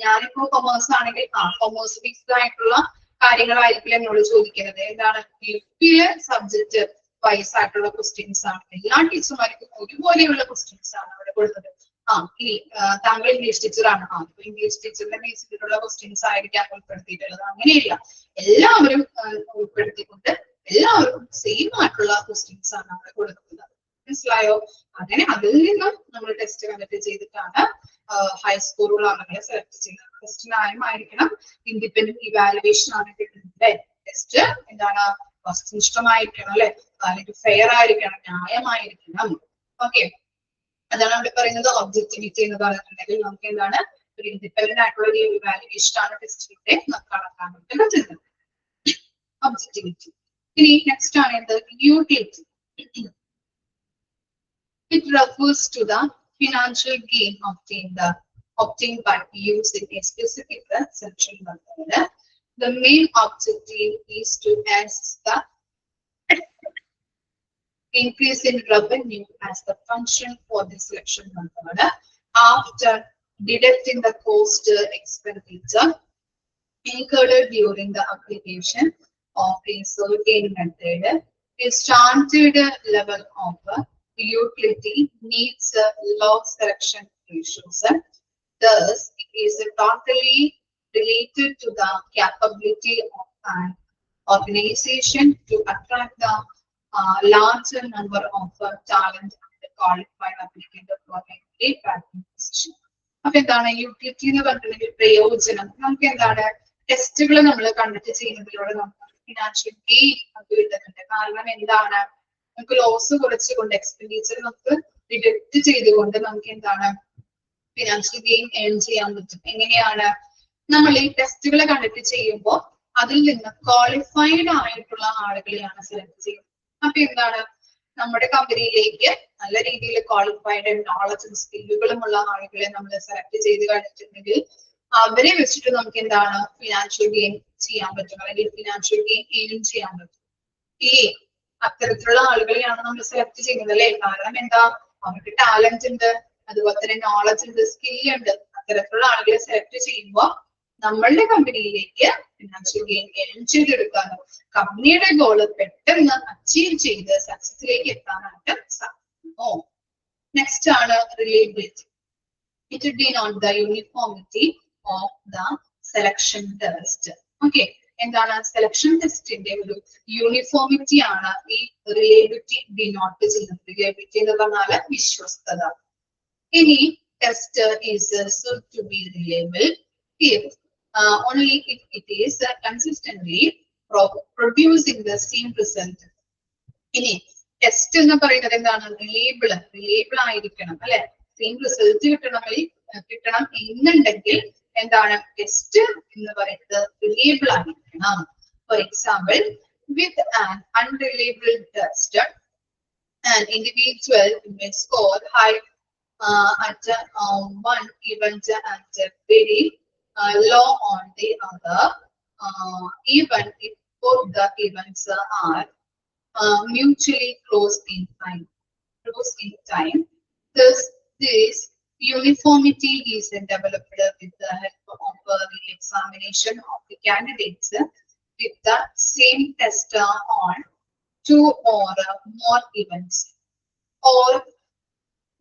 ഞാനിപ്പോ കൊമേഴ്സ് ആണെങ്കിൽ കൊമേഴ്സ് ബേസ്ഡ് ആയിട്ടുള്ള കാര്യങ്ങളായിരിക്കും എന്നോട് ചോദിക്കുന്നത്. എന്താണ്? UPയിലെ സബ്ജക്ട് വൈസ് ആയിട്ടുള്ള ക്വസ്റ്റ്യൻസ് ആണ്. എല്ലാ ടീച്ചർമാർക്കും ഒരുപോലെയുള്ള ക്വസ്റ്റ്യൻസ് ആണ് അവിടെ കൊടുത്തത്. ഇനി താങ്കൾ ഇംഗ്ലീഷ് ടീച്ചറാണ്, ഇപ്പൊ ഇംഗ്ലീഷ് ടീച്ചറിനെ ബേസ് ചെയ്തിട്ടുള്ള ക്വസ്റ്റ്യൻസ് ആയിരിക്കാം ഉൾപ്പെടുത്തിയിട്ടുള്ളത്. അങ്ങനെയില്ല, എല്ലാവരും ഉൾപ്പെടുത്തിക്കൊണ്ട് എല്ലാവർക്കും സെയിം ആയിട്ടുള്ള ക്വസ്റ്റ്യൻസ് ആണ് അവിടെ കൊടുക്കുന്നത്. മനസ്സിലായോ? അങ്ങനെ അതിൽ നിന്നും നമ്മൾ ടെസ്റ്റ് കണ്ടക്ട് ചെയ്തിട്ടാണ് ഹൈ സ്കോറുള്ള ആളുകളെ സെലക്ട് ചെയ്യുന്നത്. ടെസ്റ്റ് ന്യായമായിരിക്കണം, ഇൻഡിപെൻഡന്റ് ഇവാലുവേഷൻ ആണ് കിട്ടുന്നത് അല്ലെ. ടെസ്റ്റ് എന്താണ് വസ്തുനിഷ്ഠമായിരിക്കണം അല്ലെ, അല്ലെങ്കിൽ ഫെയർ ആയിരിക്കണം, ന്യായമായിരിക്കണം. ഓക്കെ, അതാണ് അവിടെ പറയുന്നത് ഒബ്ജക്ടിവിറ്റി എന്ന് പറഞ്ഞിട്ടുണ്ടെങ്കിൽ നമുക്ക് എന്താണ് ഒരു ഇൻഡിപെൻഡന്റ് ആയിട്ടുള്ള ഒരു ഇവാലുവേഷൻ ആണ് ടെസ്റ്റിലൂടെ നമുക്ക് അളക്കാൻ പറ്റുന്നത്. ഒബ്ജക്ടിവിറ്റി. ഇനി നെക്സ്റ്റ് ആണ് എന്ത്, utility. It refers to the financial gain obtained by using a specific selection method. The main objective is to assess the increase in revenue as the function for the selection method. After deducting the cost expenditure incurred during the application of a certain method, a standard level of utility needs low selection ratios. Thus, it is totally related to the capability of an organization to attract the larger number of talent and qualified applicant for a patent position. അപ്പൊ എന്താണ് utility എന്ന് പറഞ്ഞിട്ടുണ്ടെങ്കിൽ പ്രയോജനം. നമുക്ക് എന്താണ് ടെസ്റ്റുകൾ നമ്മൾ conduct ചെയ്യുന്നതിലൂടെ നമുക്ക് ഫിനാൻഷ്യൽ ഗെയിൻ നമുക്ക് കിട്ടുന്നുണ്ട്. കാരണം എന്താണ്, നമുക്ക് ലോസ് കുറച്ചുകൊണ്ട് എക്സ്പെൻഡിച്ചർ നമുക്ക് ഡിഡക്ട് ചെയ്തുകൊണ്ട് നമുക്ക് എന്താണ് ഫിനാൻഷ്യൽ ഗെയിൻ ഏൺ ചെയ്യാൻ പറ്റും. എങ്ങനെയാണ്, നമ്മൾ ഈ ടെസ്റ്റുകൾ കണ്ടക്ട് ചെയ്യുമ്പോൾ അതിൽ നിന്ന് ക്വാളിഫൈഡ് ആയിട്ടുള്ള ആളുകളെയാണ് സെലക്ട് ചെയ്യുന്നത്. അപ്പൊ എന്താണ്, നമ്മുടെ കമ്പനിയിലേക്ക് നല്ല രീതിയിൽ ക്വാളിഫൈഡ് നോളജും സ്കില്ലുകളും ഉള്ള ആളുകളെ നമ്മൾ സെലക്ട് ചെയ്ത് കഴിഞ്ഞിട്ടുണ്ടെങ്കിൽ അവരെ വെച്ചിട്ട് നമുക്ക് എന്താണ് ഫിനാൻഷ്യൽ ഗെയിൻ ചെയ്യാൻ പറ്റും, അല്ലെങ്കിൽ ഫിനാൻഷ്യൽ ഗെയിൻ ഏൺ ചെയ്യാൻ പറ്റും. ഈ അത്തരത്തിലുള്ള ആളുകളെയാണ് നമ്മൾ സെലക്ട് ചെയ്യുന്നത് അല്ലെ. കാരണം എന്താ, അവർക്ക് ടാലന്റ് ഉണ്ട്, അതുപോലെ തന്നെ നോളജ് ഉണ്ട്, സ്കിൽ ഉണ്ട്. അത്തരത്തിലുള്ള ആളുകളെ സെലക്ട് ചെയ്യുമ്പോൾ നമ്മളുടെ കമ്പനിയിലേക്ക് ഫിനാൻഷ്യൽ ഗെയിൻ ഏൺ ചെയ്തെടുക്കാനോ കമ്പനിയുടെ ഗോള് പെട്ടെന്ന് അച്ചീവ് ചെയ്ത് സക്സസിലേക്ക് എത്താനായിട്ട് സാധിക്കുന്നു. നെക്സ്റ്റ് ആണ് reliability. It denote the uniformity of the selection test. Okay, എന്താണ് സെലക്ഷൻ ടെസ്റ്റിന്റെ ഒരു യൂണിഫോമിറ്റി ആണ് ഈ റിലയബിലിറ്റി ഡിനോട്ട് ചെയ്യുന്നത്. റിലയബിലിറ്റി എന്ന് പറഞ്ഞാൽ വിശ്വസ്തത. ഇനി test is said to be reliable if only if it is consistently producing the same result. ഇനി ടെസ്റ്റ് എന്ന് പറയുന്നത് എന്താണ്, റിലയബിൾ ആയിരിക്കണം അല്ലെ. സെയിം റിസൾട്ട് കിട്ടണം എന്നുണ്ടെങ്കിൽ എന്താണ് ടെസ്റ്റ് എന്ന് പറയുന്നത് റിലയബിൾ ആയിരിക്കണം. For example, with an unreliable test an individual may score high at one event and very low on the other, even if both the events are mutually close in time. Thus, this uniformity is developed with the help of the examination of the candidates with the same test on two or more events, or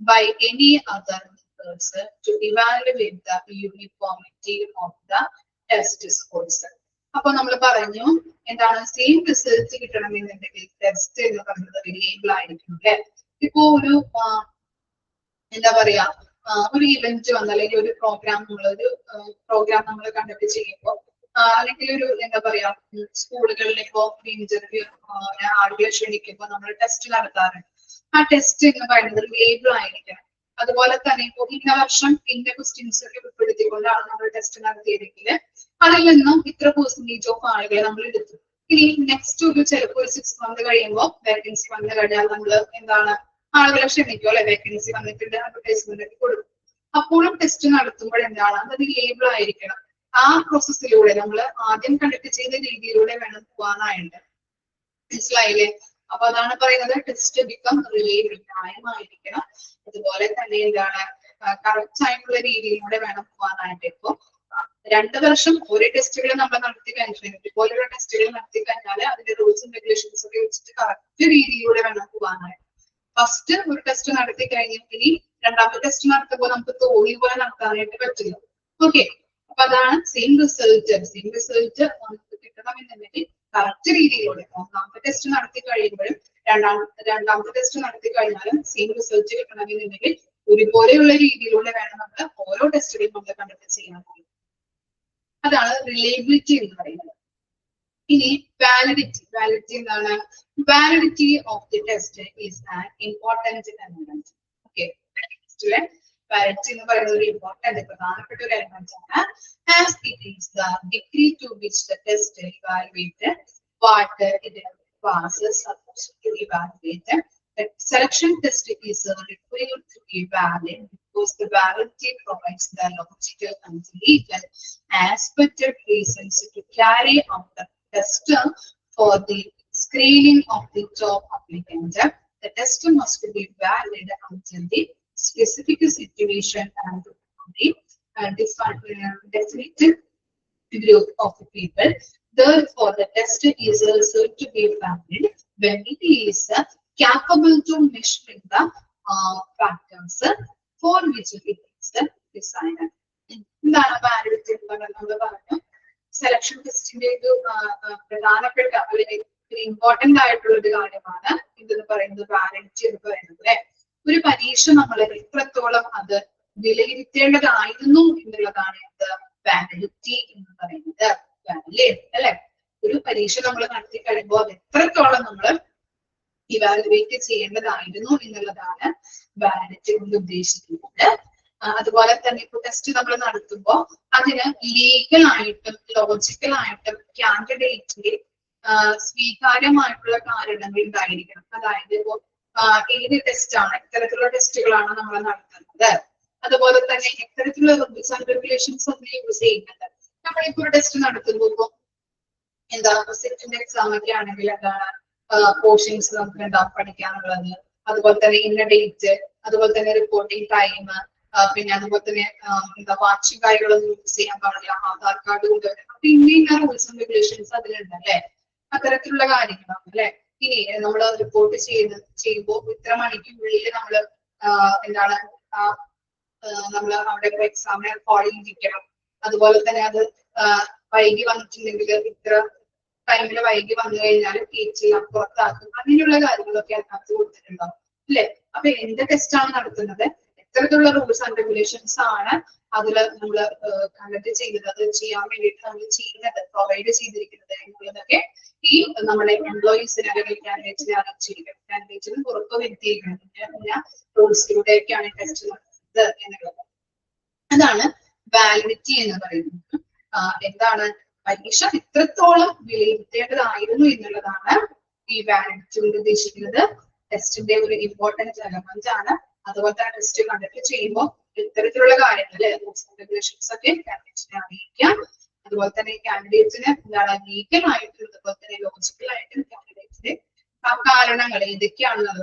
by any other methods to evaluate the uniformity of the test scores. അപ്പൊ നമ്മൾ പറഞ്ഞു എന്താണ് same result കിട്ടണമെന്നുണ്ടെങ്കിൽ test എന്ന് പറയുന്നത് reliable ആയിരിക്കും അല്ലെ. ഇപ്പോ ഒരു എന്താ പറയാ ഒരു ഇവന്റ് വന്ന് അല്ലെങ്കിൽ ഒരു പ്രോഗ്രാം നമ്മൾ കണ്ടക്ട് ചെയ്യുമ്പോൾ അല്ലെങ്കിൽ ഒരു എന്താ പറയാ സ്കൂളുകളിൽ ഇപ്പോ ഇന്റർവ്യൂ ആളുകളെ ക്ഷണിക്കുമ്പോൾ നമ്മൾ ടെസ്റ്റ് നടത്താറുണ്ട്. ആ ടെസ്റ്റ് എന്ന് പറയുന്നത് റിലയബിൾ ആയിരിക്കണം. അതുപോലെ തന്നെ ഇപ്പോ ഇന്ന വർഷം ഇന്ന ക്വസ്റ്റ്യൻസ് ഒക്കെ ഉൾപ്പെടുത്തിക്കൊണ്ടാണ് നമ്മൾ ടെസ്റ്റ് നടത്തിയതെങ്കിൽ അതിൽ നിന്നും ഇത്ര പെർസെന്റേജ് ഓഫ് ആളുകളെ നമ്മൾ എടുത്തു. ഇനി നെക്സ്റ്റ് ഒരു ചിലപ്പോൾ ഒരു 6 months കഴിയുമ്പോൾ വേക്കൻസി വന്നു കഴിഞ്ഞാൽ നമ്മൾ എന്താണ് ആളുകളെ ക്ഷണിക്കും അല്ലെ. വേക്കൻസി വന്നിട്ടുണ്ട്, അഡ്വർടൈസ്മെന്റ് ഒക്കെ കൊടുക്കും. അപ്പോഴും ടെസ്റ്റ് നടത്തുമ്പോൾ എന്താണ് അത് റിലയബിൾ ആയിരിക്കണം. ആ പ്രോസസ്സിലൂടെ നമ്മൾ ആദ്യം കണ്ടക്ട് ചെയ്ത രീതിയിലൂടെ വേണം പോകാനായിട്ട്. മനസ്സിലായില്ലേ? അപ്പൊ അതാണ് പറയുന്നത് ടെസ്റ്റ് ബിക്കം റിലയബിൾ, ന്യായമായിരിക്കണം. അതുപോലെ തന്നെ എന്താണ് കറക്റ്റ് ആയിട്ടുള്ള രീതിയിലൂടെ വേണം പോകാനായിട്ട്. ഇപ്പൊ 2 വർഷം ഒരേ ടെസ്റ്റുകൾ നമ്മൾ നടത്തി കഴിഞ്ഞിട്ടുണ്ട്. ഇതുപോലുള്ള ടെസ്റ്റുകൾ നടത്തി കഴിഞ്ഞാൽ അതിന്റെ റൂൾസ് ആൻഡ് റെഗുലേഷൻസ് ഒക്കെ വെച്ചിട്ട് കറക്റ്റ് രീതിയിലൂടെ വേണം പോകാനായിട്ട്. ഫസ്റ്റ് ഒരു ടെസ്റ്റ് നടത്തി കഴിഞ്ഞാൽ ഇനി രണ്ടാമത്തെ ടെസ്റ്റ് നടത്തുമ്പോൾ നമുക്ക് തോന്നിയ പോലെ നടത്താനായിട്ട് പറ്റില്ല. ഓക്കെ, അപ്പൊ അതാണ് സെയിം റിസൾട്ട് നമുക്ക് കിട്ടണമെന്നുണ്ടെങ്കിൽ കറക്റ്റ് രീതിയിലൂടെ ഒന്നാമത്തെ ടെസ്റ്റ് നടത്തി കഴിയുമ്പോഴും രണ്ടാമത്തെ ടെസ്റ്റ് നടത്തി കഴിഞ്ഞാലും സെയിം റിസൾട്ട് കിട്ടണമെന്നുണ്ടെങ്കിൽ ഒരുപോലെയുള്ള രീതിയിലൂടെ വേണം നമ്മൾ ഓരോ ടെസ്റ്റുകളും നമ്മൾ കണ്ടക്ട് ചെയ്യാൻ. അതാണ് റിലയബിലിറ്റി എന്ന് പറയുന്നത്. ഇനി വാലിഡിറ്റി എന്താണ്? Validity of the test is an important element. Okay, ടെസ്റ്റിലെ വാലിഡിറ്റി എന്ന് പറയുന്നത് ഒരു ഇമ്പോർട്ടന്റ് പ്രധാനപ്പെട്ട ഒരു എലമെന്റ് ആണ്. As it is the degree to which the test evaluate what it passes supposed to evaluate. The selection test is required to be valid because the validity provides the logical and legal aspected reasons to carry out the test for the screening of the job applicant. The test must be valid until the specific situation and the definite group of people. Therefore, the test is said to be valid when it is capable to measure the factors for which it is designed. എന്താണ് validity എന്ന് പറഞ്ഞാൽ നമ്മൾ പറഞ്ഞു selection ടെസ്റ്റിന്റെ ഒരു പ്രധാനപ്പെട്ട അല്ലെങ്കിൽ ഒരു ഇമ്പോർട്ടന്റ് ആയിട്ടുള്ള ഒരു കാര്യമാണ് ഇതെന്ന് പറയുന്നത് വാലിഡിറ്റി എന്ന് പറയുന്നത് അല്ലെ. ഒരു പരീക്ഷ നമ്മൾ എത്രത്തോളം അത് വിലയിരുത്തേണ്ടതായിരുന്നു എന്നുള്ളതാണ് എന്ത് വാലിഡിറ്റി എന്ന് പറയുന്നത്. അല്ലെ, ഒരു പരീക്ഷ നമ്മൾ നടത്തി കഴിയുമ്പോൾ അത് എത്രത്തോളം നമ്മൾ ഇവാലുവേറ്റ് ചെയ്യേണ്ടതായിരുന്നു എന്നുള്ളതാണ് വാലിഡിറ്റി കൊണ്ട് ഉദ്ദേശിക്കുന്നത്. അതുപോലെ തന്നെ ഇപ്പൊ ടെസ്റ്റ് നമ്മൾ നടത്തുമ്പോൾ അതിന് ലീഗൽ ആയിട്ടും ലോജിക്കൽ ആയിട്ടും കാൻഡിഡേറ്റിന്റെ സ്വീകാര്യമായിട്ടുള്ള കാരണങ്ങൾ ഉണ്ടായിരിക്കണം. അതായത് ഇപ്പോ ഏത് ടെസ്റ്റാണ്, എത്തരത്തിലുള്ള ടെസ്റ്റുകളാണ് നമ്മൾ നടത്തുന്നത്, അതുപോലെ തന്നെ എത്തരത്തിലുള്ള റൂൾസ് ആൻഡ് റെഗുലേഷൻസ് നമ്മൾ യൂസ് ചെയ്യുന്നുണ്ട്. നമ്മളിപ്പോ ഒരു ടെസ്റ്റ് നടത്തുമ്പോൾ ഇപ്പൊ എന്താ സെറ്റിന്റെ എക്സാം ഒക്കെ ആണെങ്കിൽ എന്താണ് പോർഷൻസ് നമുക്ക് ഉണ്ടാവും പഠിക്കാനുള്ളത്, അതുപോലെ തന്നെ ഇന്ന ഡേറ്റ്, അതുപോലെ തന്നെ റിപ്പോർട്ടിംഗ് ടൈം, പിന്നെ അതുപോലെ തന്നെ എന്താ വാച്ചിങ് കാര്യങ്ങളൊന്നും യൂസ് ചെയ്യാൻ പാടില്ല, ആധാർ കാർഡ് കൊണ്ടുവരണം. അപ്പൊ ഇന്ന റൂൾസ് ആൻഡ് റെഗുലേഷൻസ് അതിലുണ്ട് അല്ലെ, അത്തരത്തിലുള്ള കാര്യങ്ങളാണ് അല്ലെ. ഇനി നമ്മൾ റിപ്പോർട്ട് ചെയ്യുമ്പോൾ ഇത്ര മണിക്കുള്ളിൽ നമ്മൾ എന്താണ് നമ്മൾ അവിടെ എക്സാമിന് ഹാളിൽ ഇരിക്കണം, അതുപോലെ തന്നെ അത് വൈകി വന്നിട്ടുണ്ടെങ്കിൽ ഇത്ര ടൈമിൽ വൈകി വന്നു കഴിഞ്ഞാൽ ടീച്ചർ പുറത്താക്കും, അങ്ങനെയുള്ള കാര്യങ്ങളൊക്കെ അതിനകത്ത് കൊടുത്തിട്ടുണ്ടാവും അല്ലെ. അപ്പൊ എന്ത് ടെസ്റ്റാണ് നടത്തുന്നത്, എത്തരത്തിലുള്ള റൂൾസ് ആൻഡ് റെഗുലേഷൻസ് ആണ് അതിൽ നമ്മൾ കണ്ടക്ട് ചെയ്യുന്നത്, അത് ചെയ്യാൻ വേണ്ടിയിട്ട് നമ്മൾ ചെയ്യുന്നത്, പ്രൊവൈഡ് ചെയ്തിരിക്കുന്നത് എന്നുള്ളതൊക്കെ ഈ നമ്മുടെ എംപ്ലോയീസിനെ അല്ലെങ്കിൽ കാൻഡിഡേറ്റ്സിനെ അറിയിച്ചിരിക്കണം. കാൻഡിഡേറ്റ്സിന് പുറത്തു വരുത്തിയിരിക്കണം. പിന്നെ റൂൾസിലൂടെയൊക്കെയാണ് ടെസ്റ്റ് നടത്തുന്നത് എന്നുള്ളത്. അതാണ് വാലിഡിറ്റി എന്ന് പറയുന്നത്. എന്താണ് പരീക്ഷ എത്രത്തോളം വിലയിരുത്തേണ്ടതായിരുന്നു എന്നുള്ളതാണ് ഈ വാലിഡിറ്റി കൊണ്ട് ഉദ്ദേശിക്കുന്നത്. ടെസ്റ്റിന്റെ ഒരു ഇമ്പോർട്ടന്റ് എലമെന്റ് ആണ്. അതുപോലെ തന്നെ ടെസ്റ്റ് കണ്ടക്ട് ചെയ്യുമ്പോൾ ഇത്തരത്തിലുള്ള കാര്യങ്ങൾ റെഗുലേഷൻസ് ഒക്കെ കാൻഡിഡേറ്റ്സിനെ അറിയിക്കാം. അതുപോലെ തന്നെ കാൻഡിഡേറ്റ്സിന് എന്താണ് ലീഗൽ ആയിട്ടും അതുപോലെ തന്നെ ലോജിക്കൽ ആയിട്ടും കാൻഡിഡേറ്റ്സിന്റെ കാരണങ്ങൾ ഏതൊക്കെയാണെന്നുള്ളത്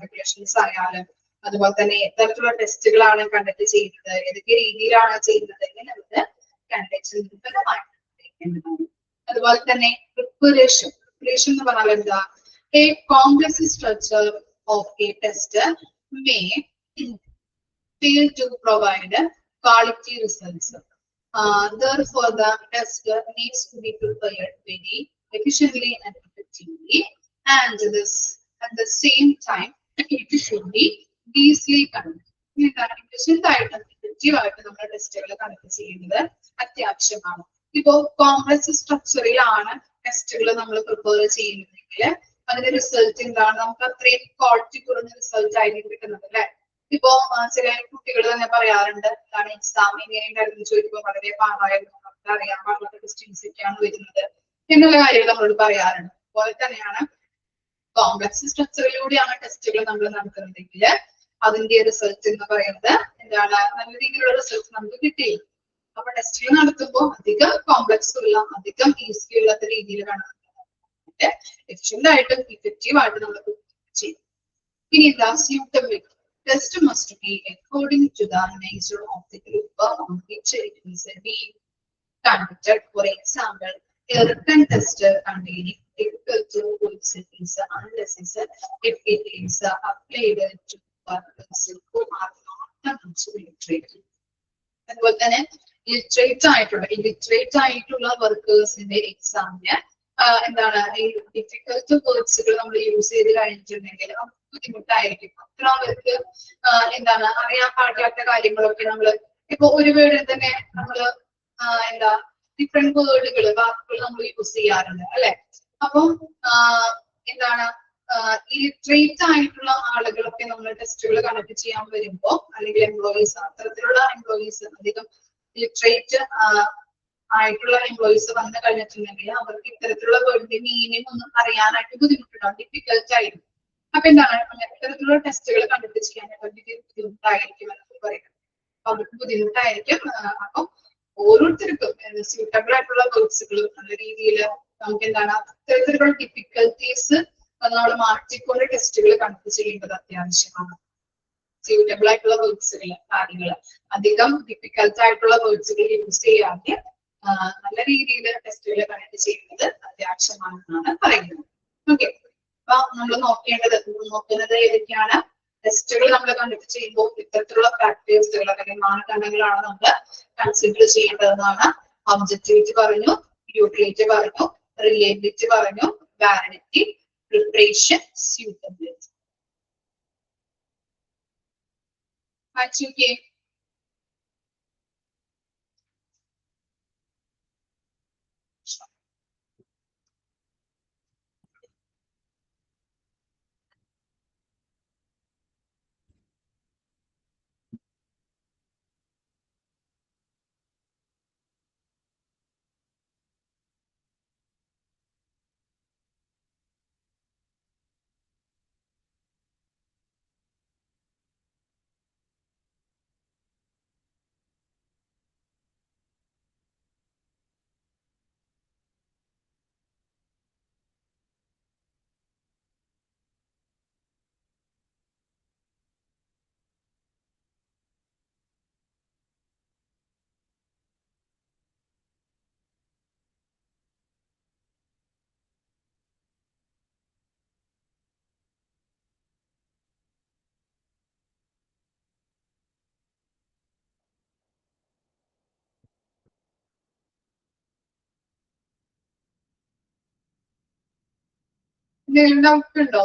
റെഗുലേഷൻസ് അറിയാലും, അതുപോലെ തന്നെ എത്തരത്തിലുള്ള ടെസ്റ്റുകളാണ് കണ്ടക്ട് ചെയ്യുന്നത്, ഏതൊക്കെ രീതിയിലാണ് ചെയ്യുന്നത് എന്നുള്ളത് കാൻഡിഡേറ്റ്സിന് നിർബന്ധമായിട്ട് അറിയിക്കേണ്ടതാണ്. അതുപോലെ തന്നെ പ്രിപ്പറേഷൻ എന്ന് പറഞ്ഞാൽ എന്താ, A complex structure of A test may fail to provide quality results. Therefore, the test needs to be prepared very efficiently and effectively, and this at the same time it should be easily conducted. Efficient ആയിട്ടും effective ആയിട്ടും നമ്മുടെ ടെസ്റ്റുകൾ conduct ചെയ്യുന്നത് അത്യാവശ്യമാണ്. ഇപ്പോ complex സ്ട്രക്ചറിലാണ് ടെസ്റ്റുകൾ നമ്മൾ prepare ചെയ്യുന്നതെങ്കിൽ അതിന്റെ റിസൾട്ട് എന്താണ്, നമുക്ക് അത്രയും ക്വാളിറ്റി കുറഞ്ഞ റിസൾട്ട് ആയിരിക്കും കിട്ടുന്നത് അല്ലെ. ഇപ്പോ ചില കുട്ടികൾ തന്നെ പറയാറുണ്ട്, എന്താണ് എക്സാം എങ്ങനെയുണ്ടായിരുന്നു ചോദിക്കുമ്പോൾ വളരെ പാടായിരുന്നു, നമുക്ക് അറിയാൻ പാടില്ലാത്ത ക്വസ്റ്റ്യൻസ് ഒക്കെയാണ് വരുന്നത് എന്നുള്ള കാര്യങ്ങൾ നമ്മളോട് പറയാറുണ്ട്. അതുപോലെ തന്നെയാണ് കോംപ്ലക്സ് സ്ട്രക്ചറിലൂടെയാണ് ടെസ്റ്റുകൾ നമ്മൾ നടത്തുന്നതെങ്കിൽ അതിന്റെ റിസൾട്ട് എന്ന് പറയുന്നത് എന്താണ്, നല്ല രീതിയിലുള്ള റിസൾട്ട് നമുക്ക് കിട്ടില്ല. അപ്പൊ ടെസ്റ്റുകൾ നടത്തുമ്പോൾ അധികം കോംപ്ലക്സ് ഉള്ള, അധികം ഈസി ഉള്ള രീതിയിൽ വേണം എഫിഷ്യന്റ് ആയിട്ടും ഇഫക്റ്റീവ് ആയിട്ട് നമ്മൾ ചെയ്യും. ഇനി എന്താ suitability. Test must be according to the nature of the group on which it is being conducted. For example, a written test containing difficult rules is unnecessary if it is applied to persons who are not much literate. അതുപോലെ തന്നെ illiterate ആയിട്ടുള്ള വർക്കേഴ്സിന്റെ എക്സാമിന് എന്താണ് ഈ difficult വേർഡ്സുകൾ നമ്മൾ use ചെയ്ത് കഴിഞ്ഞിട്ടുണ്ടെങ്കിൽ ബുദ്ധിമുട്ടായിരിക്കും. അത്ര അവർക്ക് എന്താണ് അറിയാൻ പാടില്ലാത്ത കാര്യങ്ങളൊക്കെ നമ്മള് ഇപ്പൊ ഒരു വേർഡിൽ തന്നെ നമ്മള് എന്താ ഡിഫറെന്റ് വേർഡുകൾ വാക്കുകൾ നമ്മൾ യൂസ് ചെയ്യാറുണ്ട് അല്ലെ. അപ്പം എന്താണ് ഇലിറ്ററേറ്റ് ആയിട്ടുള്ള ആളുകളൊക്കെ നമ്മൾ ടെസ്റ്റുകൾ കണ്ടക്ട് ചെയ്യാൻ വരുമ്പോ അല്ലെങ്കിൽ എംപ്ലോയീസ് അത്തരത്തിലുള്ള എംപ്ലോയീസ് അധികം ലിറ്ററേറ്റ് ആയിട്ടുള്ള എംപ്ലോയീസ് വന്നു കഴിഞ്ഞിട്ടുണ്ടെങ്കിൽ അവർക്ക് ഇത്തരത്തിലുള്ള വേർഡിന്റെ മീനിങ് ഒന്നും അറിയാനായിട്ട് ബുദ്ധിമുട്ടുണ്ടാവും, ഡിഫിക്കൽട്ട് ആയിരിക്കും. അപ്പൊ എന്താണ് ഇത്തരത്തിലുള്ള ടെസ്റ്റുകൾ കണ്ടക്ട് ചെയ്യാൻ വലിയ ബുദ്ധിമുട്ടായിരിക്കും എന്ന് പറയുന്നത്. അവർക്ക് ബുദ്ധിമുട്ടായിരിക്കും. അപ്പം ഓരോരുത്തർക്കും സ്യൂട്ടബിൾ ആയിട്ടുള്ള വേർഡ്സുകൾ നല്ല രീതിയിൽ നമുക്ക് എന്താണ് ഇത്തരത്തിലുള്ള ഡിഫിക്കൽട്ടീസ് നമ്മൾ മാറ്റിക്കൊണ്ട് ടെസ്റ്റുകൾ കണ്ടക്ട് ചെയ്യേണ്ടത് അത്യാവശ്യമാണ്. സ്യൂട്ടബിൾ ആയിട്ടുള്ള വേർഡ്സുകൾ കാര്യങ്ങൾ അധികം ഡിഫിക്കൽട്ട് ആയിട്ടുള്ള വേർഡ്സുകൾ യൂസ് ചെയ്യാതെ നല്ല രീതിയിൽ ടെസ്റ്റുകൾ കണ്ടക്ട് ചെയ്യുന്നത് അത്യാവശ്യമാണെന്നാണ് പറയുന്നത്. ഓക്കെ, അപ്പൊ നമ്മൾ നോക്കുന്നത് ഏതൊക്കെയാണ് ടെസ്റ്റുകൾ നമ്മൾ കണ്ടക്ട് ചെയ്യുമ്പോൾ ഇത്തരത്തിലുള്ള ഫാക്ടേഴ്സുകൾ അല്ലെങ്കിൽ മാനദണ്ഡങ്ങളാണ് നമ്മൾ കൺസിഡർ ചെയ്യേണ്ടതെന്നാണ്. ഒബ്ജക്റ്റിവിറ്റി പറഞ്ഞു, യൂട്ടിലിറ്റി പറഞ്ഞു, റിലയബിലിറ്റി പറഞ്ഞു, വാലിഡിറ്റി, പ്രിപ്പറേഷൻ, സ്യൂട്ടബിലിറ്റി. വായിച്ചോക്കേ. എന്തെങ്കിലും ഡൗട്ട് ഉണ്ടോ?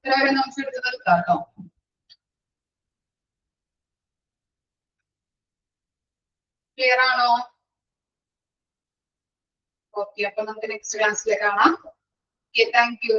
എല്ലാവരും നമുക്ക് എടുത്ത് നിർത്താം കേട്ടോ. ക്ലിയർ ആണോ? ഓക്കെ, അപ്പൊ നമുക്ക് നെക്സ്റ്റ് ക്ലാസ്സിൽ കാണാം. Okay, thank you.